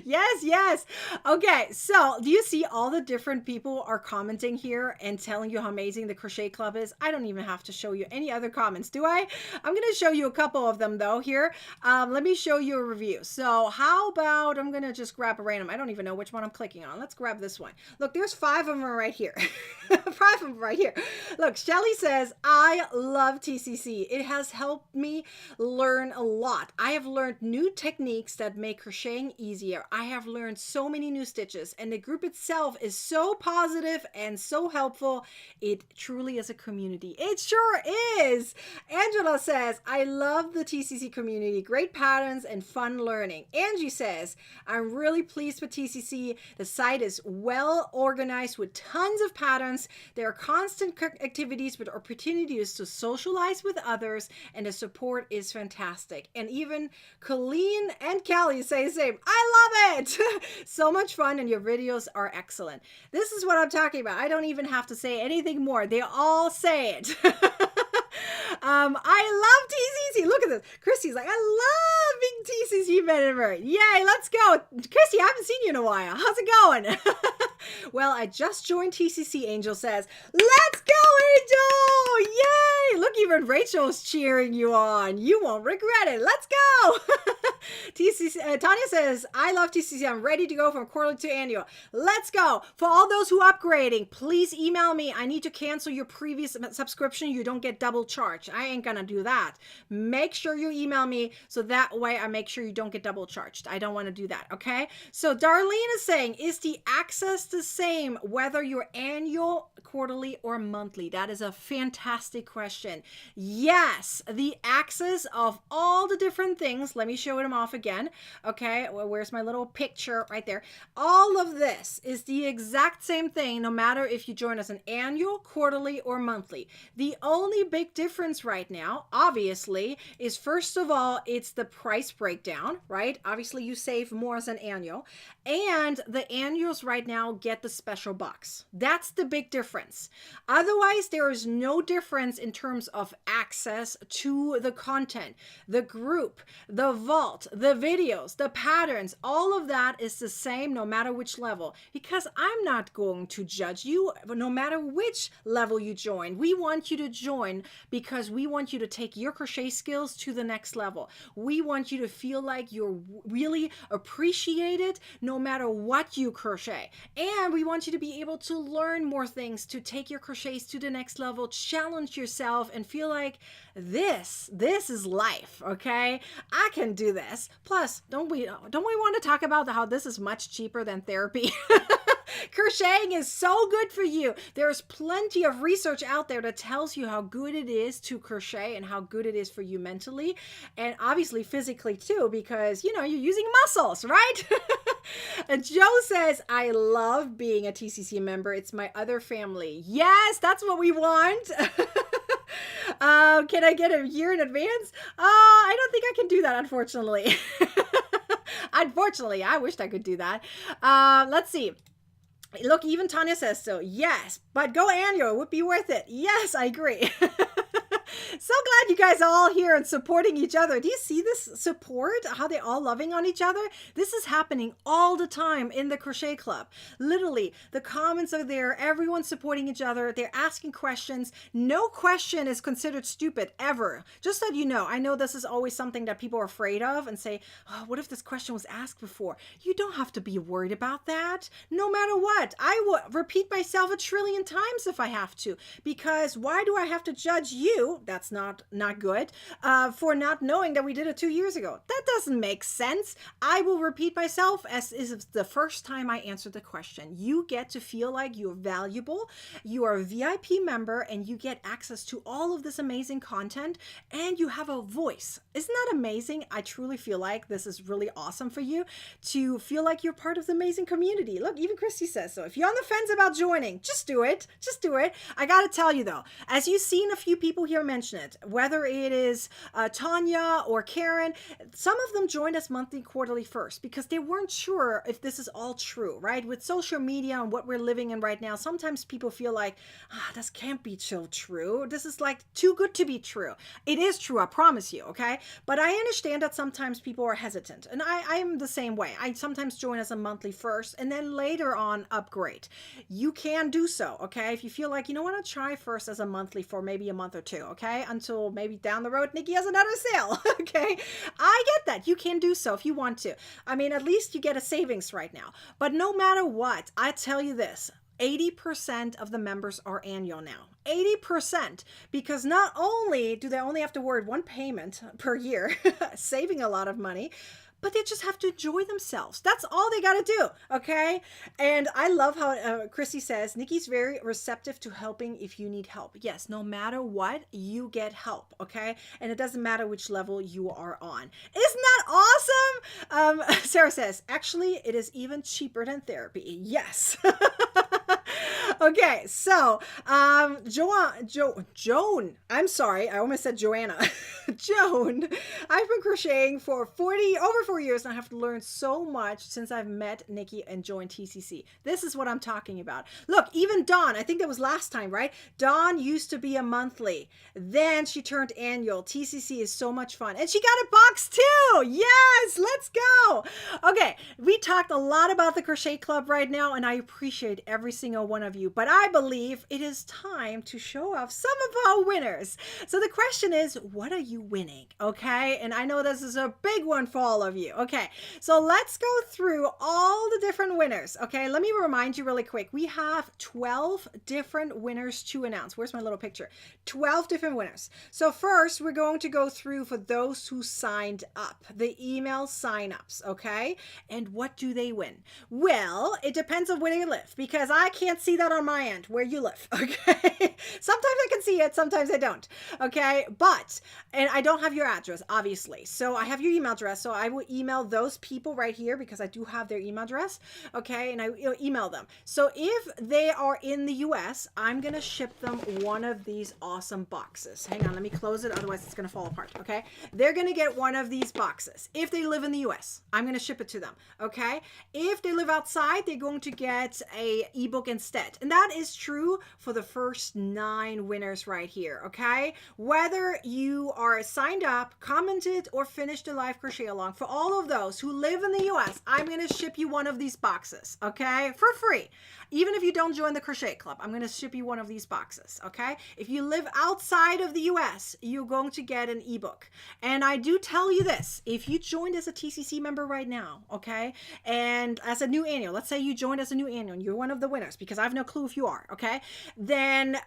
Yes, yes. Okay, so do you see all the different people are commenting here and telling you how amazing the Crochet Club is? I don't even have to show you any other comments, do I? I'm going to show you a couple of them, though, here. Let me show you a review. So how about, I'm going to just grab a random. I don't even know which one I'm clicking on. Let's grab this one. Look, there's 5 of them right here. 5 of them right here. Look, Shelly says, I love TCC. It has helped me learn a lot. I have learned new techniques that make crocheting easier. I have learned so many new stitches, and the group itself is so positive and so helpful. It truly is a community. It sure is. Angela says, I love the TCC community. Great patterns and fun learning. Angie says, I'm really pleased with TCC. The site is well organized with tons of patterns. There are constant activities with opportunities to socialize with others, and the support is fantastic. And even Colleen and Kelly say the same. I love it. So much fun, and your videos are excellent. This is what I'm talking about. I don't even have to say anything more. They all say it. I love TCC. Look at this. Christy's like, I love being TCC member. Yay, let's go. Christy, I haven't seen you in a while. How's it going? Well, I just joined TCC, Angel says. Let's go, Angel. Yay. Look, even Rachel's cheering you on. You won't regret it. Let's go. TCC, Tanya says, I love TCC. I'm ready to go from quarterly to annual. Let's go. For all those who are upgrading, please email me. I need to cancel your previous subscription. You don't get double charged. I ain't gonna do that. Make sure you email me so that way I make sure you don't get double charged. I don't want to do that, okay? So Darlene is saying, is the access the same whether you're annual, quarterly, or monthly? That is a fantastic question. Yes, the access of all the different things, let me show them off again, okay? Well, where's my little picture right there? All of this is the exact same thing no matter if you join us an annual, quarterly, or monthly. The only big difference right now, obviously, is first of all, it's the price breakdown, right? Obviously, you save more as an annual, and the annuals right now get the special box. That's the big difference. Otherwise, there is no difference in terms of access to the content, the group, the vault, the videos, the patterns, all of that is the same no matter which level, because I'm not going to judge you no matter which level you join. We want you to join because we want you to take your crochet skills to the next level. We want you to feel like you're really appreciated no matter what you crochet. And we want you to be able to learn more things, to take your crochets to the next level, challenge yourself, and feel like this is life, okay? I can do this. Plus, don't we want to talk about how this is much cheaper than therapy? Crocheting is so good for you. There's plenty of research out there that tells you how good it is to crochet and how good it is for you mentally and obviously physically too, because you know you're using muscles, right? And Joe says, I love being a TCC member. It's my other family. Yes, that's what we want. Can I get a year in advance? I don't think I can do that, unfortunately. Unfortunately, I wished I could do that. Let's see. Look, even Tanya says so. Yes, but go annual. It would be worth it. Yes, I agree. So glad you guys are all here and supporting each other. Do you see this support? How they're all loving on each other? This is happening all the time in the Crochet Club. Literally, the comments are there. Everyone's supporting each other. They're asking questions. No question is considered stupid, ever. Just so you know, I know this is always something that people are afraid of and say, oh, what if this question was asked before? You don't have to be worried about that. No matter what. I will repeat myself 1 trillion times if I have to. Because why do I have to judge you? That's not good, for not knowing that we did it 2 years ago. That doesn't make sense. I will repeat myself as is the first time I answered the question. You get to feel like you're valuable, you are a VIP member, and you get access to all of this amazing content, and you have a voice. Isn't that amazing? I truly feel like this is really awesome for you to feel like you're part of the amazing community. Look, even Christy says so. If you're on the fence about joining, just do it. Just do it. I gotta tell you though, as you've seen a few people here mention it, whether it is Tanya or Karen, some of them joined us monthly, quarterly first because they weren't sure if this is all true, right? With social media and what we're living in right now, sometimes people feel like, this can't be so true. This is like too good to be true. It is true, I promise you, okay? But I understand that sometimes people are hesitant, and I'm the same way. I sometimes join as a monthly first and then later on upgrade. You can do so, okay? If you feel like, you know what, I'll try first as a monthly for maybe a month or two, okay? Until maybe down the road, Nikki has another sale, okay? I get that. You can do so if you want to. I mean, at least you get a savings right now. But no matter what, I tell you this, 80% of the members are annual now. 80%, because not only do they only have to worry one payment per year, saving a lot of money, but they just have to enjoy themselves. That's all they got to do, okay? And I love how Chrissy says, Nikki's very receptive to helping if you need help. Yes, no matter what, you get help, okay? And it doesn't matter which level you are on. Isn't that awesome? Sarah says, actually, it is even cheaper than therapy. Yes. Okay, so Joan, I'm sorry, I almost said Joanna. Joan, I've been crocheting for over 4 years, and I have learned so much since I've met Nikki and joined TCC. This is what I'm talking about. Look, even Dawn, I think that was last time, right? Dawn used to be a monthly, then she turned annual. TCC is so much fun, and she got a box too. Yes, let's go. Okay, we talked a lot about the Crochet Club right now, and I appreciate every single one of you, but I believe it is time to show off some of our winners. So the question is, what are you winning? Okay, and I know this is a big one for all of you. Okay, so let's go through all the different winners. Okay, let me remind you really quick. We have 12 different winners to announce. Where's my little picture? 12 different winners. So first, we're going to go through for those who signed up, the email signups. Okay, and what do they win? Well, it depends on where you live, because I can't see that on my end where you live. Okay, sometimes I can see it, sometimes I don't. Okay, and I don't have your address, obviously, so I have your email address, so I will email those people right here because I do have their email address. Okay, and I email them. So if they are in the US, I'm gonna ship them one of these awesome boxes. Hang on, let me close it, otherwise it's gonna fall apart. Okay, they're gonna get one of these boxes. If they live in the US, I'm gonna ship it to them. Okay, if they live outside, they're going to get a ebook instead. And that is true for the first 9 winners right here, okay? Whether you are signed up, commented, or finished a live crochet along, for all of those who live in the US, I'm going to ship you one of these boxes, okay? For free. Even if you don't join the Crochet Club, I'm going to ship you one of these boxes, okay? If you live outside of the US, you're going to get an ebook. And I do tell you this, if you joined as a TCC member right now, okay, and as a new annual, let's say you joined as a new annual, and you're one of the winners, because I have no clue if you are, okay, then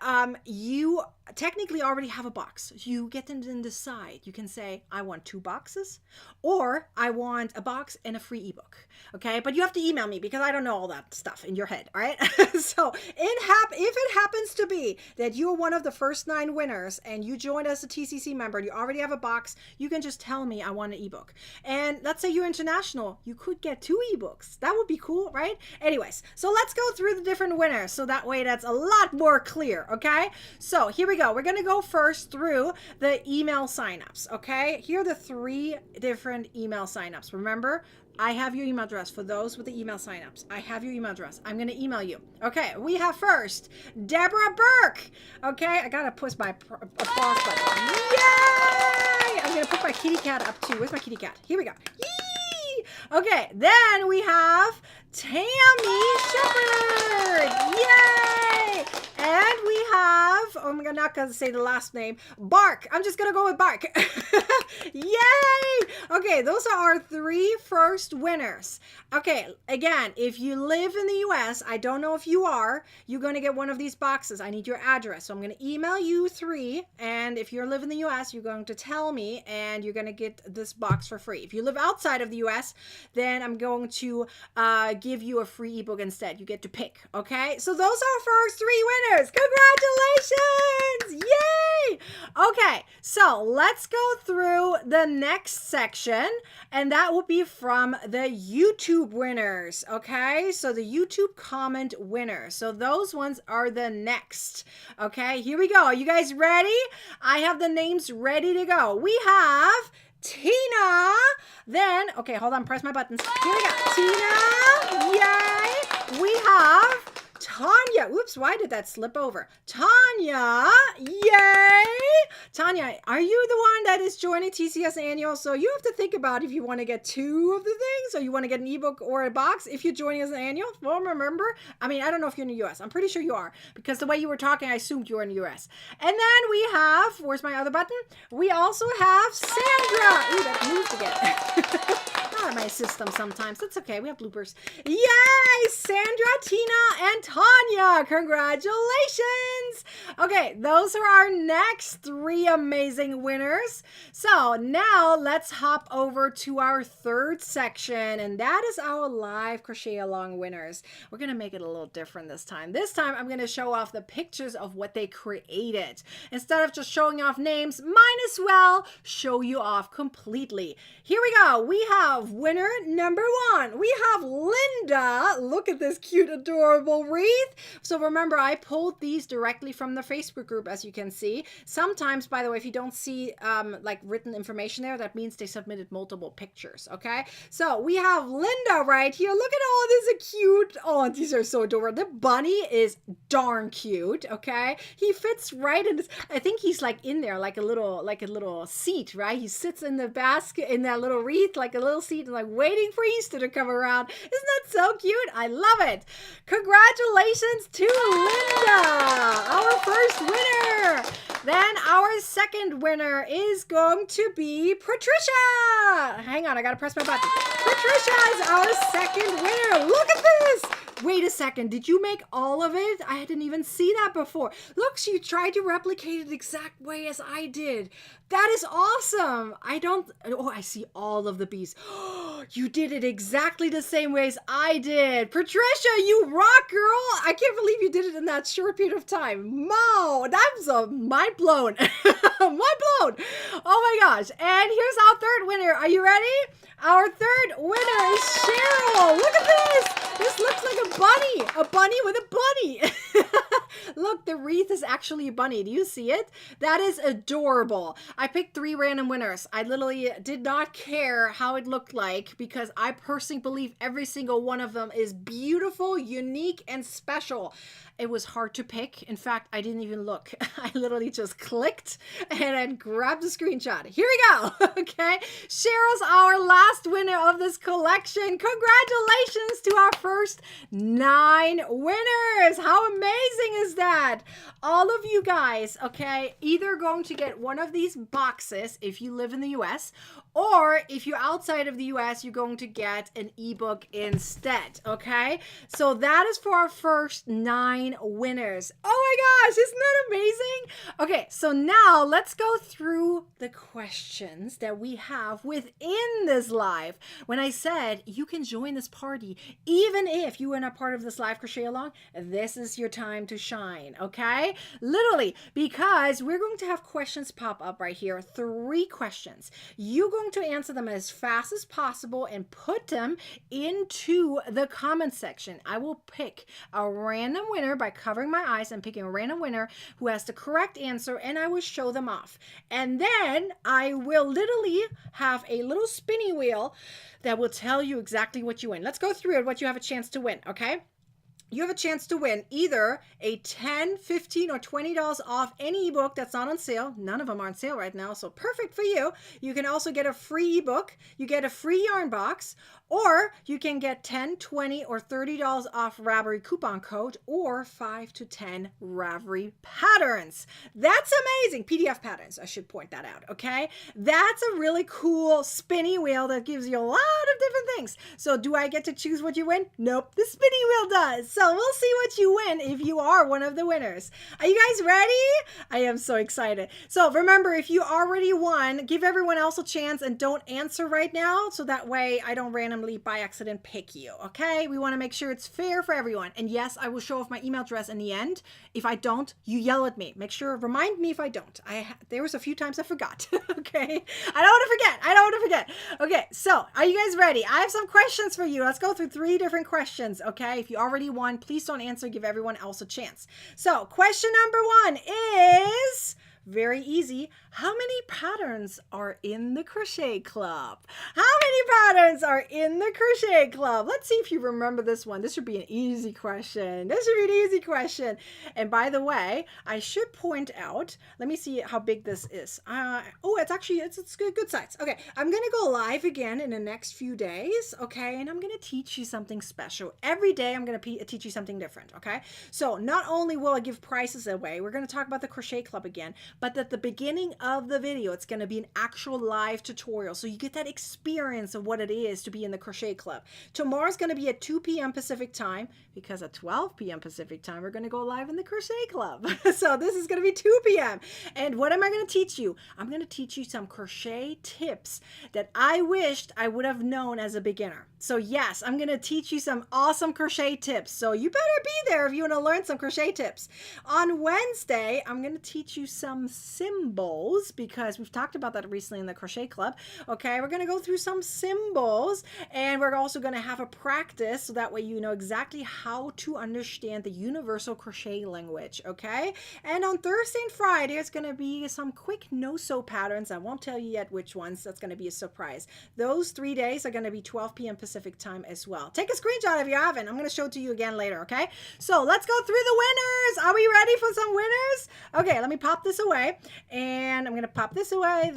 you technically already have a box. You get to then decide. You can say, I want 2 boxes, or I want a box and a free ebook, okay? But you have to email me because I don't know all that stuff in your head, all right? So if it happens to be that you're one of the first 9 winners and you joined as a TCC member and you already have a box, you can just tell me I want an ebook. And let's say you're international, you could get 2 ebooks. That would be cool, right? Anyways, so let's go through the different winners so that way that's a lot more clear, okay? So here we go. We're going to go first through the email signups, okay? Here are the 3 different email signups. Remember, I have your email address for those with the email signups. I have your email address. I'm going to email you. Okay, we have first Deborah Burke. Okay, I got to push my applause button. Yay! I'm going to put my kitty cat up too. Where's my kitty cat? Here we go. Yee! Okay, then we have Tammy Shepherd. Yay! And we have, I'm not going to say the last name, Bark. I'm just going to go with Bark. Yay! Okay, those are our 3 first winners. Okay, again, if you live in the US, I don't know if you are, you're going to get one of these boxes. I need your address. So I'm going to email you 3. And if you live in the US, you're going to tell me and you're going to get this box for free. If you live outside of the US, then I'm going to give you a free ebook instead. You get to pick, okay? So those are our first 3 winners. Congratulations! Yay! Okay, so let's go through the next section, and that will be from the YouTube winners, okay? So the YouTube comment winners. So those ones are the next, okay? Here we go. Are you guys ready? I have the names ready to go. We have Tina, then, okay, hold on, press my buttons. Here we go. Tina, yay! We have Tanya. Oops, why did that slip over? Tanya, yay! Tanya, are you the one that is joining TCS Annual? So you have to think about if you want to get 2 of the things, or you want to get an ebook or a box if you're joining as an annual. Well, remember, I mean, I don't know if you're in the US. I'm pretty sure you are, because the way you were talking, I assumed you were in the US. And then we have, where's my other button? We also have Sandra. Ooh, that moved again. Not my system sometimes. That's okay. We have bloopers. Yay! Sandra, Tina, and Tanya. Congratulations. Okay, those are our next 3 amazing winners. So now let's hop over to our 3rd section, and that is our live crochet along winners. We're going to make it a little different this time. This time I'm going to show off the pictures of what they created. Instead of just showing off names, might as well show you off completely. Here we go. We have winner number 1. We have Linda. Look at this cute, adorable wreath. So remember, I pulled these directly from the Facebook group, as you can see. Sometimes, by the way, if you don't see like written information there, that means they submitted multiple pictures, okay? So we have Linda right here. Look at all this cute. Oh, these are so adorable. The bunny is darn cute, okay? He fits right in this. I think he's like in there like a little seat, right? He sits in the basket, in that little wreath, like a little seat, and like waiting for Easter to come around. Isn't that so cute? I love it. Congratulations to Linda, our first winner. Then our second winner is going to be Patricia. Hang on, I gotta press my button. Patricia is our second winner. Look at this. Wait a second, did you make all of it? I didn't even see that before. Look, she tried to replicate it the exact way as I did. That is awesome. I see all of the bees. You did it exactly the same way as I did. Patricia, you rock, girl. I can't believe you did it in that short period of time. Wow, that was a mind blown. Mind blown. Oh my gosh. And here's our 3rd winner. Are you ready? Our 3rd winner is Cheryl. Look at this. This looks like a bunny with a bunny. Look, the wreath is actually a bunny. Do you see it? That is adorable. I picked 3 random winners. I literally did not care how it looked like, because I personally believe every single one of them is beautiful, unique, and special. it was hard to pick. In fact, I didn't even look. I literally just clicked and then grabbed the screenshot. Here we go. Okay. Cheryl's our last winner of this collection. Congratulations to our first 9 winners. How amazing is that? All of you guys, okay, either going to get one of these boxes if you live in the US, or if you're outside of the US, you're going to get an ebook instead, okay? So that is for our first 9 winners. Oh my gosh, isn't that amazing? Okay, so now let's go through the questions that we have within this live. When I said you can join this party, even if you are not part of this live crochet along, this is your time to shine, okay? Literally, because we're going to have questions pop up right here. 3 questions. You're going to answer them as fast as possible and put them into the comment section. I will pick a random winner by covering my eyes and picking a random winner who has the correct answer, and I will show them off. And then I will literally have a little spinny wheel that will tell you exactly what you win. Let's go through it, what you have a chance to win, okay? You have a chance to win either a $10, $15, or $20 off any ebook that's not on sale. None of them are on sale right now, so perfect for you. You can also get a free ebook. You get a free yarn box, or you can get $10, $20, or $30 off Ravelry coupon code, or 5 to 10 Ravelry patterns. That's amazing. PDF patterns, I should point that out, okay? That's a really cool spinny wheel that gives you a lot of different things. So do I get to choose what you win? Nope, the spinny wheel does. So we'll see what you win if you are one of the winners. Are you guys ready? I am so excited. So remember, if you already won, give everyone else a chance and don't answer right now, so that way I don't randomly by accident pick you, okay? We want to make sure it's fair for everyone. And yes, I will show off my email address in the end. If I don't, you yell at me. Make sure, remind me if I don't. There was a few times I forgot, okay? I don't want to forget. I don't want to forget. Okay, so are you guys ready? I have some questions for you. Let's go through 3 different questions, okay? If you already won, please don't answer. Give everyone else a chance. So question number 1 is very easy. How many patterns are in the Crochet Club? How many patterns are in the Crochet Club? Let's see if you remember this one. This should be an easy question. This should be an easy question. And by the way, I should point out, let me see how big this is. Oh, it's actually, it's good size. Okay, I'm going to go live again in the next few days, okay? And I'm going to teach you something special. Every day I'm going to teach you something different, okay? So not only will I give prizes away, we're going to talk about the Crochet Club again, but at the beginning of the video, it's going to be an actual live tutorial. So you get that experience of what it is to be in the Crochet Club. Tomorrow's going to be at 2 p.m. Pacific time, because at 12 p.m. Pacific time, we're going to go live in the Crochet Club. So this is going to be 2 p.m. And what am I going to teach you? I'm going to teach you some crochet tips that I wished I would have known as a beginner. So yes, I'm going to teach you some awesome crochet tips. So you better be there if you want to learn some crochet tips. On Wednesday, I'm going to teach you some symbols, because we've talked about that recently in the Crochet Club. Okay, we're going to go through some symbols, and we're also going to have a practice so that way you know exactly how to understand the universal crochet language. Okay, and on Thursday and Friday, it's going to be some quick no-sew patterns. I won't tell you yet which ones. That's going to be a surprise. Those 3 days are going to be 12 p.m. Pacific time as well. Take a screenshot if you haven't. I'm going to show it to you again later. Okay, so let's go through the winners. Are we ready for some winners? Okay, let me pop this away, and I'm going to pop this away,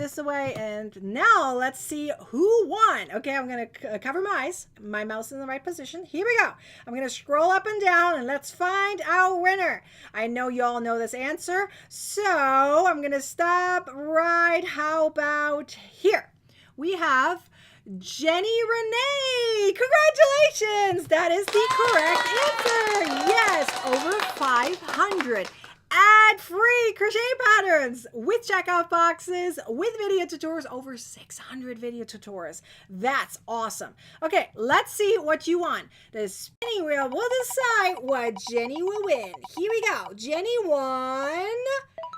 and now let's see who won. Okay, I'm going to cover my eyes, my mouse in the right position. Here we go. I'm going to scroll up and down, and let's find our winner. I know you all know this answer, so I'm going to stop right, how about here? We have Jenny Renee. Congratulations! That is the correct answer. Yes, over 500 ad-free crochet patterns with checkout boxes, with video tutorials, over 600 video tutorials. That's awesome. Okay, let's see what you want. The spinning wheel will decide what Jenny will win. Here we go. Jenny won,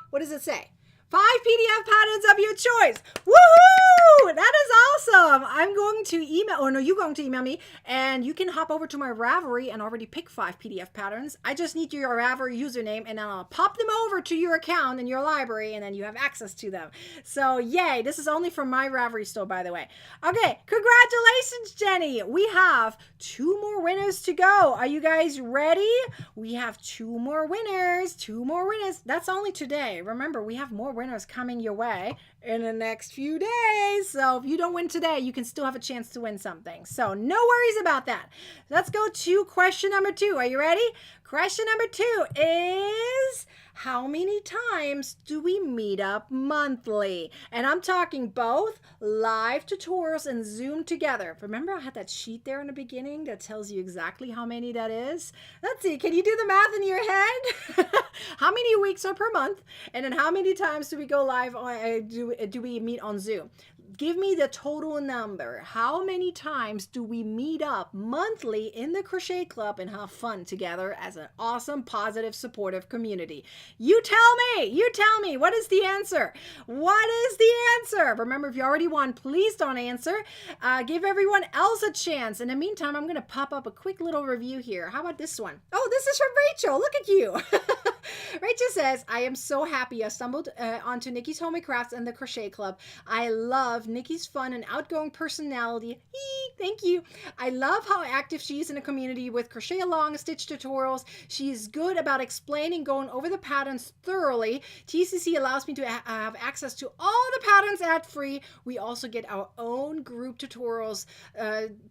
what does it say? 5 PDF patterns of your choice. Woohoo! That is awesome. I'm going to email, or no, you're going to email me, and you can hop over to my Ravelry and already pick 5 PDF patterns. I just need your Ravelry username, and then I'll pop them over to your account in your library, and then you have access to them. So yay, this is only from my Ravelry store, by the way. Okay, congratulations, Jenny. We have 2 more winners to go. Are you guys ready? We have 2 more winners, 2 more winners. That's only today. Remember, we have more winners coming your way in the next few days. So if you don't win today, you can still have a chance to win something. So no worries about that. Let's go to question number 2. Are you ready? Question number 2 is, how many times do we meet up monthly? And I'm talking both live tutorials and Zoom together. Remember I had that sheet there in the beginning that tells you exactly how many that is? Let's see, can you do the math in your head? How many weeks are per month? And then how many times do we go live on, do we meet on Zoom? Give me the total number. How many times do we meet up monthly in the Crochet Club and have fun together as an awesome, positive, supportive community? You tell me, what is the answer? What is the answer? Remember, if you already won, please don't answer. Give everyone else a chance. In the meantime, I'm going to pop up a quick little review here. How about this one? Oh, this is from Rachel. Look at you. Rachel says, I am so happy I stumbled onto Nikki's Homemade Crafts and the Crochet Club. I love Nikki's fun and outgoing personality. Thank you. I love how active she is in the community with crochet along stitch tutorials. She is good about explaining, going over the patterns thoroughly. TCC allows me to have access to all the patterns ad free. We also get our own group tutorials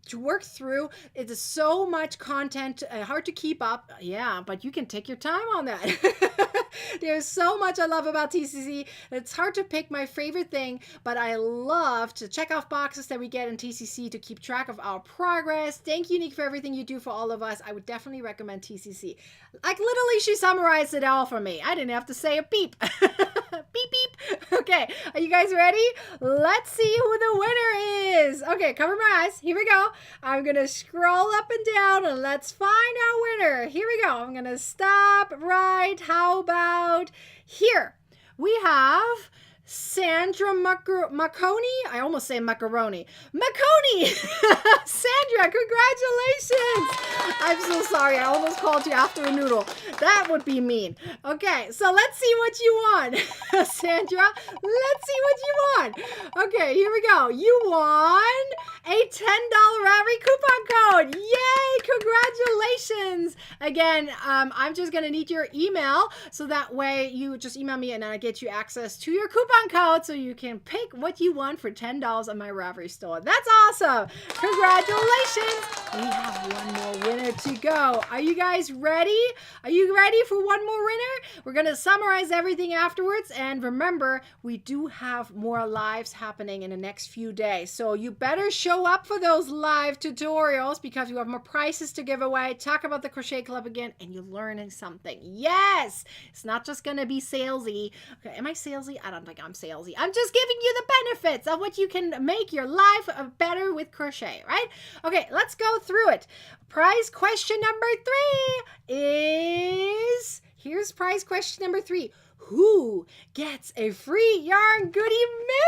to work through. It is so much content, hard to keep up. Yeah, but you can take your time on that. There's so much I love about TCC. It's hard to pick my favorite thing, but I love to check off boxes that we get in TCC to keep track of our progress. Thank you, Nick, for everything you do for all of us. I would definitely recommend TCC. Like literally, she summarized it all for me. I didn't have to say a beep. Beep, beep. Okay, are you guys ready? Let's see who the winner is. Okay, cover my eyes. Here we go. I'm going to scroll up and down and let's find our winner. Here we go. I'm going to stop right. How about here? We have Sandra Maconi. I almost say macaroni. Maconi! Sandra, congratulations! I'm so sorry. I almost called you after a noodle. That would be mean. Okay, so let's see what you won. Sandra, let's see what you won. Okay, here we go. You won a $10 Ravelry coupon code. Yay! Congratulations! Again, I'm just going to need your email, so that way you just email me and I get you access to your coupon code so you can pick what you want for $10 on my Ravelry store. That's awesome. Congratulations. We have one more winner to go. Are you guys ready? Are you ready for one more winner? We're going to summarize everything afterwards. And remember, we do have more lives happening in the next few days. So you better show up for those live tutorials because we have more prizes to give away. Talk about the Crochet Club again and you're learning something. Yes. It's not just going to be salesy. Okay, am I salesy? I don't think I'm salesy. I'm just giving you the benefits of what you can make your life better with crochet, right? Okay, let's go through it. Prize question number 3 is, here's prize question number 3. Who gets a free Yarn Goodie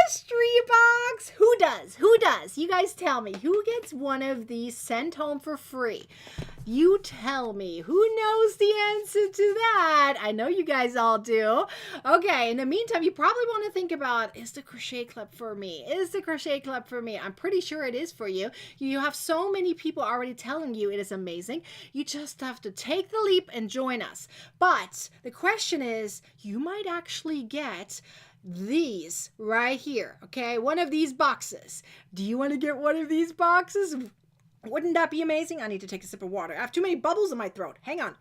Mystery Box? Who does? Who does? You guys tell me. Who gets one of these sent home for free? You tell me. Who knows the answer to that? I know you guys all do. Okay, in the meantime, you probably want to think about, is the Crochet Club for me? Is the Crochet Club for me? I'm pretty sure it is for you. You have so many people already telling you it is amazing. You just have to take the leap and join us. But the question is, you might actually get these right here, okay? One of these boxes. Do you want to get one of these boxes? Wouldn't that be amazing? I need to take a sip of water. I have too many bubbles in my throat. Hang on.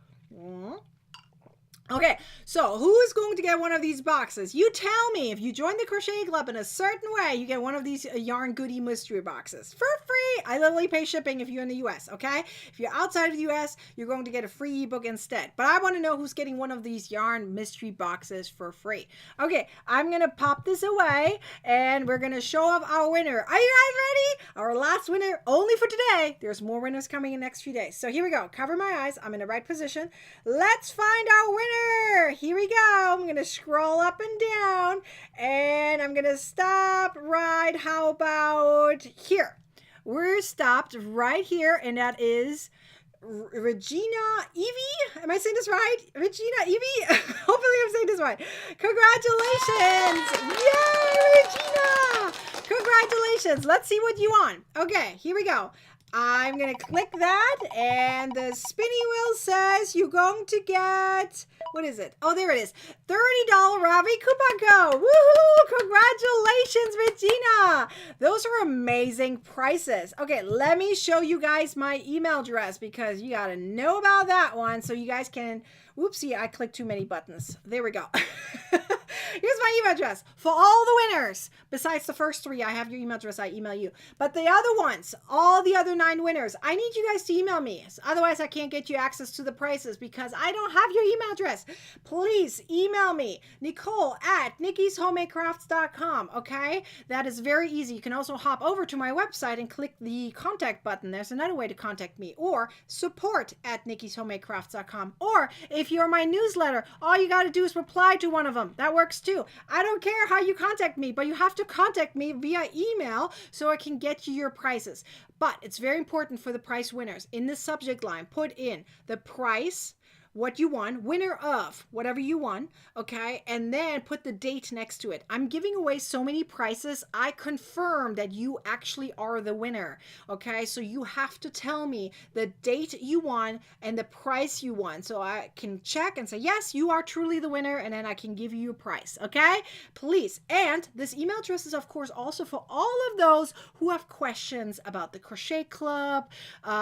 Okay, so who is going to get one of these boxes? You tell me. If you join the Crochet Club in a certain way, you get one of these Yarn Goodie Mystery Boxes for free. I literally pay shipping if you're in the US, okay? If you're outside of the US, you're going to get a free ebook instead. But I want to know who's getting one of these Yarn Mystery Boxes for free. Okay, I'm going to pop this away, and we're going to show off our winner. Are you guys ready? Our last winner only for today. There's more winners coming in the next few days. So here we go. Cover my eyes. I'm in the right position. Let's find our winner. winner. Here we go. I'm going to scroll up and down, and I'm going to stop right, how about here? We're stopped right here, and that is Regina Evie. Am I saying this right? Regina Evie? Hopefully I'm saying this right. Congratulations. Yay, Regina. Congratulations. Let's see what you want. Okay, here we go. I'm going to click that, and the spinny wheel says you're going to get, what is it? Oh, there it is. $30 Ravi coupon code. Woohoo! Congratulations, Regina. Those are amazing prices. Okay, let me show you guys my email address because you got to know about that one so you guys can, whoopsie, I clicked too many buttons. There we go. Here's my email address for all the winners. Besides the first 3, I have your email address. I email you. But the other ones, all the other 9 winners, I need you guys to email me. Otherwise, I can't get you access to the prices because I don't have your email address. Please email me, Nicole@Nikkie'sHomemadeCrafts.com. Okay? That is very easy. You can also hop over to my website and click the contact button. There's another way to contact me. Or support@Nikkie'sHomemadeCrafts.com. Or if you're my newsletter, all you got to do is reply to one of them. That works too. I don't care how you contact me, but you have to contact me via email so I can get you your prices. But it's very important for the prize winners. In the subject line, put in the price, what you won, winner of whatever you won, okay? And then put the date next to it. I'm giving away so many prizes. I confirm that you actually are the winner, okay? So you have to tell me the date you won and the price you won so I can check and say, yes, you are truly the winner, and then I can give you a prize, okay? Please. And this email address is, of course, also for all of those who have questions about the Crochet Club,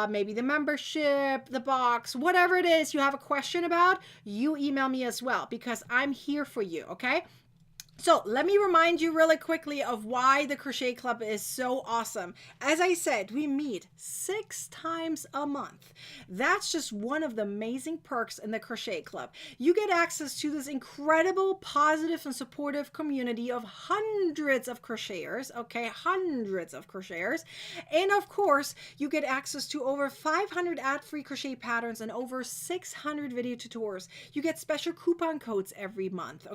maybe the membership, the box, whatever it is you have a question about, you email me as well because I'm here for you, okay? So let me remind you really quickly of why the Crochet Club is so awesome. As I said, we meet 6 times a month. That's just one of the amazing perks in the Crochet Club. You get access to this incredible, positive, and supportive community of hundreds of crocheters, okay? Hundreds of crocheters. And of course, you get access to over 500 ad-free crochet patterns and over 600 video tutorials. You get special coupon codes every month,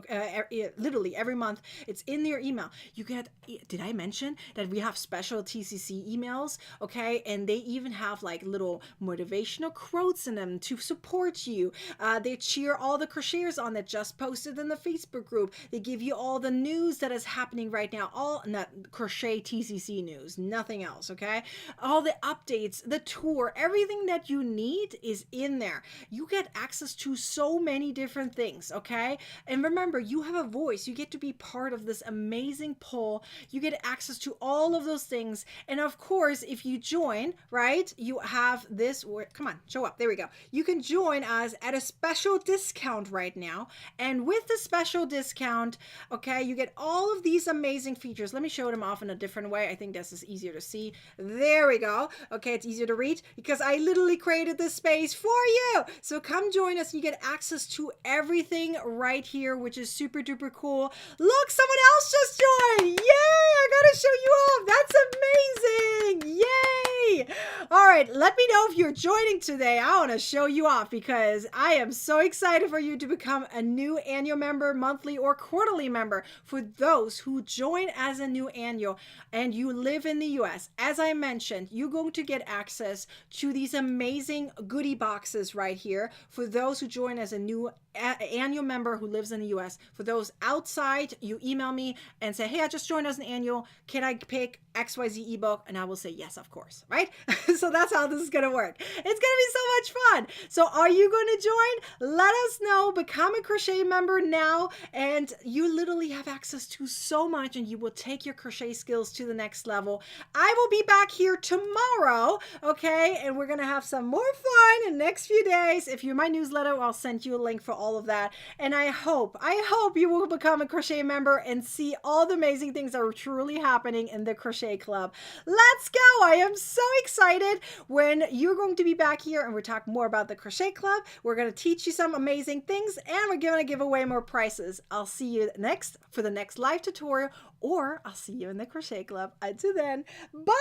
literally every month. It's in your email. You get, did I mention that we have special TCC emails? Okay. And they even have like little motivational quotes in them to support you. They cheer all the crocheters on that just posted in the Facebook group. They give you all the news that is happening right now. All not crochet TCC news, nothing else. Okay. All the updates, the tour, everything that you need is in there. You get access to so many different things. Okay. And remember, you have a voice. You get to be part of this amazing poll. You get access to all of those things. And of course, if you join, right, you have this, come on, show up. There we go. You can join us at a special discount right now. And with the special discount, okay, you get all of these amazing features. Let me show them off in a different way. I think this is easier to see. There we go. Okay, it's easier to read because I literally created this space for you. So come join us. You get access to everything right here, which is super duper cool. Look, someone else just joined. Yay! I gotta show you off. That's amazing. Yay! All right, let me know if you're joining today. I want to show you off because I am so excited for you to become a new annual member, monthly or quarterly member. For those who join as a new annual and you live in the US, as I mentioned, you're going to get access to these amazing goodie boxes right here. For those who join as a new annual member who lives in the US, for those outside, you email me and say, hey, I just joined as an annual. Can I pick XYZ ebook? And I will say, yes, of course, right? So that's how this is going to work. It's going to be so much fun. So are you going to join? Let us know. Become a crochet member now. And you literally have access to so much and you will take your crochet skills to the next level. I will be back here tomorrow. Okay. And we're going to have some more fun in the next few days. If you're my newsletter, I'll send you a link for all of that. And I hope you will become a crochet member and see all the amazing things that are truly happening in the Crochet Club. Let's go. I am so excited when you're going to be back here and we're talking more about the Crochet Club. We're going to teach you some amazing things and we're going to give away more prizes. I'll see you next for the next live tutorial, or I'll see you in the Crochet Club. Until then, bye.